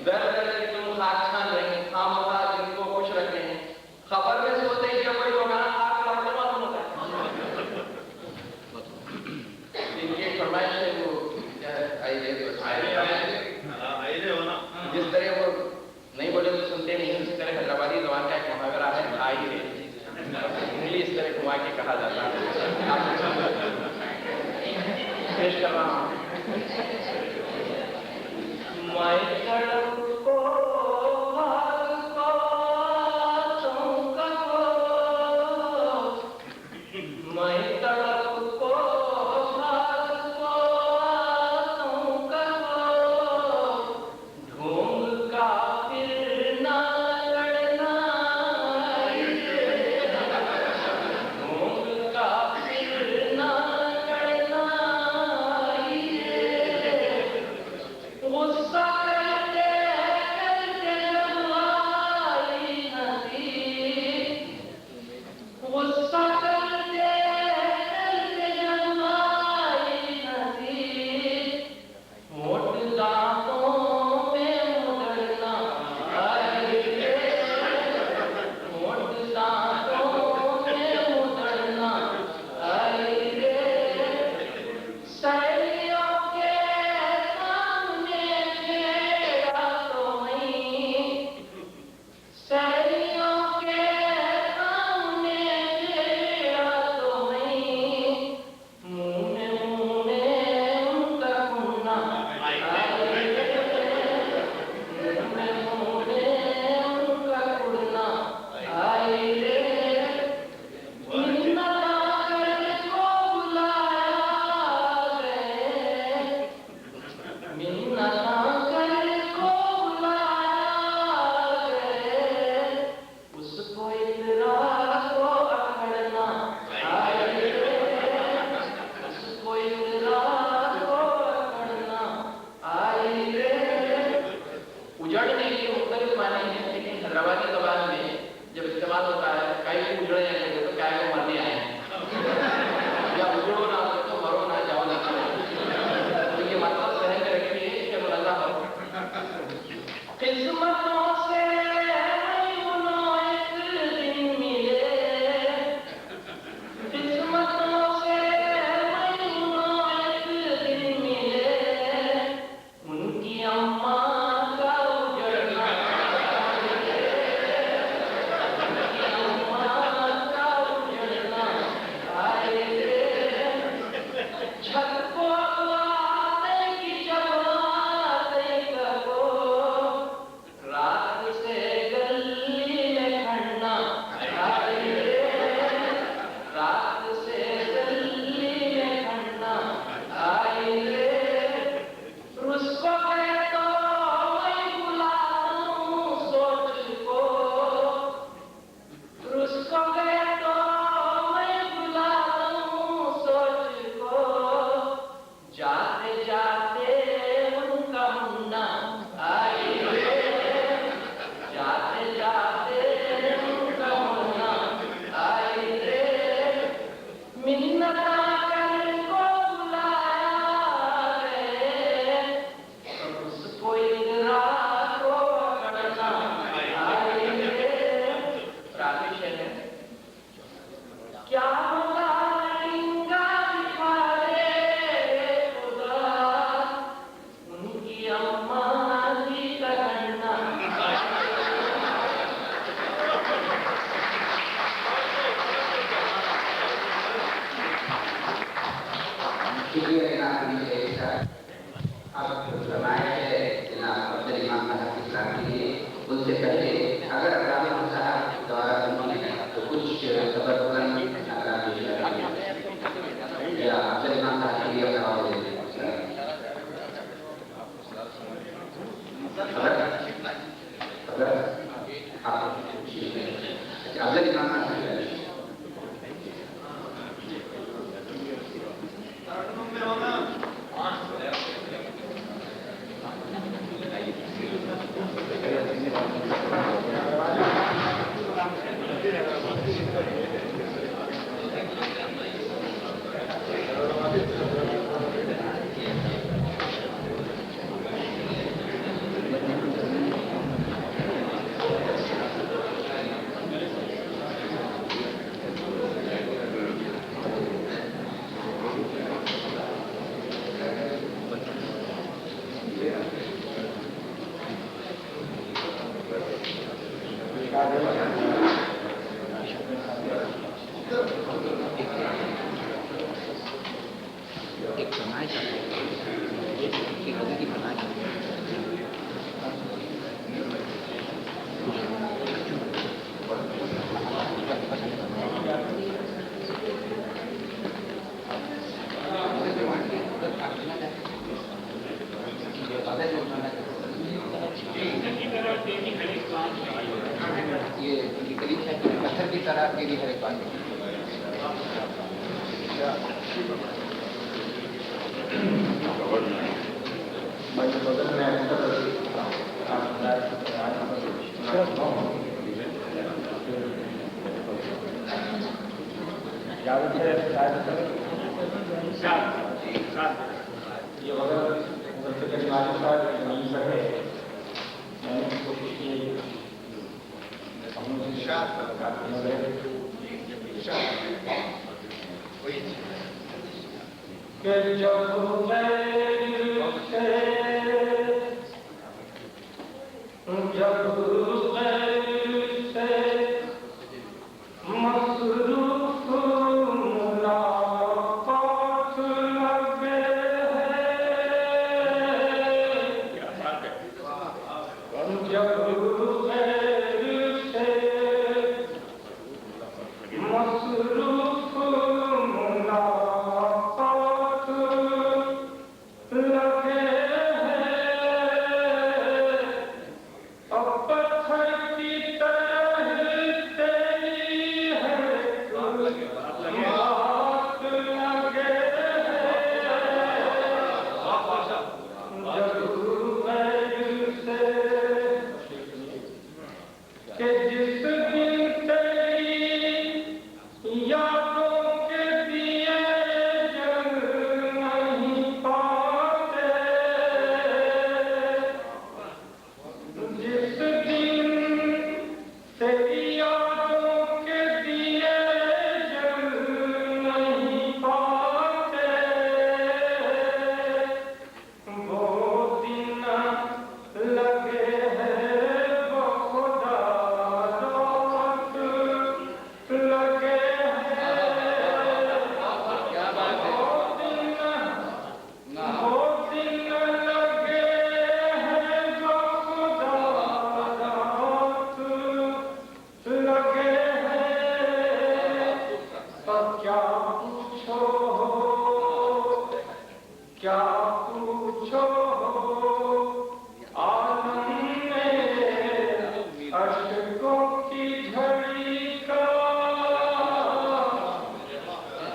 दर दर की तुम खाक छान रहे हैं, खामखा जिनको खुश रखे हैं, खबर में सोते ही जब कोई लोग खाक लाते मालूम होता है। इनकी फरमाइश है वो आइए हो ना, जिस तरह वो नहीं बोले तो सुनते नहीं, इस तरह हैदराबादी जबान का एक मुहावरा है, आइए इंग्लिश तरह घुमा के कहा जाता है। पेश कर रहा हूं। मैं तड़प को भाग को तुमको, मैं तड़प को भाग को तुमको, ढूंढ का फिर ना लड़ना, ढूंढ का फिर ना लड़ना, गुस्सा करते करते जवाई नदी, गुस्सा करते करते जवाई नदी, मोट दांतों में मुदड़ना, मोट दांतों में मुदड़ना, सहेलियों के सामने छेड़ा तो नहीं, सहेलियों के सामने छेड़ा तो नहीं, मुंह में उनका खुन्ना, मुंह में उनका खुन्ना, आई रे मिन्नत करने को बुलाया रे, मिन्नत करने को बुलाया रे, उसको इतरा को अकड़ना, आई रे उसको इतरा को अकड़ना, आई रे। उजड़ने के मुख्तलिफ माने हैं, लेकिन हैदराबादी ज़बान में जब इस्तेमाल होता है कई उजड़ जाएंगे तो क्या को मरने आए हैं, या उजड़ो ना तो मरो ना, जाओ ना, तो ये मतलब सहन के रखिए कि मुनज़्ज़म हो। किस्मतों से मैंने एक दिन मिले, किस्मतों से मैंने एक दिन मिले, उनकी अम्मा का उजड़ना, उनकी अम्मा का उजड़ना, आए रे छत को आते की जब आते करो, रात से गली में खड़ना, आए रे रात से गली में खड़ना, आए रे उसको कहे तो मैं बुलाऊं सोच को, उसको कहे तो मैं बुलाऊं सोच को, जाते जाते उनका मुन्ना, आई रे जाते जाते उनका मुन्ना, आई रे मिन्नत करने को बुलाया रे, उसको इतरा को अकड़ना, आई रे। राकेश है क्या होगा इंगा दिखा दे खुदा, उनकी अम्मा जी का गन्ना, शुक्रिया जनाब के साथ। अब फरमाइश है जनाब अब्दुल इमाम साहब की सलाह के लिए, उससे पहले अगर अब्दुल इमाम साहब द्वारा उन्होंने तो कुछ खबर या अब्दुल इमाम साहब के लिए सवाल दे अगर आप अब्दुल इमाम साहब ये करीब है कि पत्थर की तरह गिरी हर एक बात। ये वगैरह सबसे पहले नहीं है मैंने कोशिश की कि जब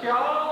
क्या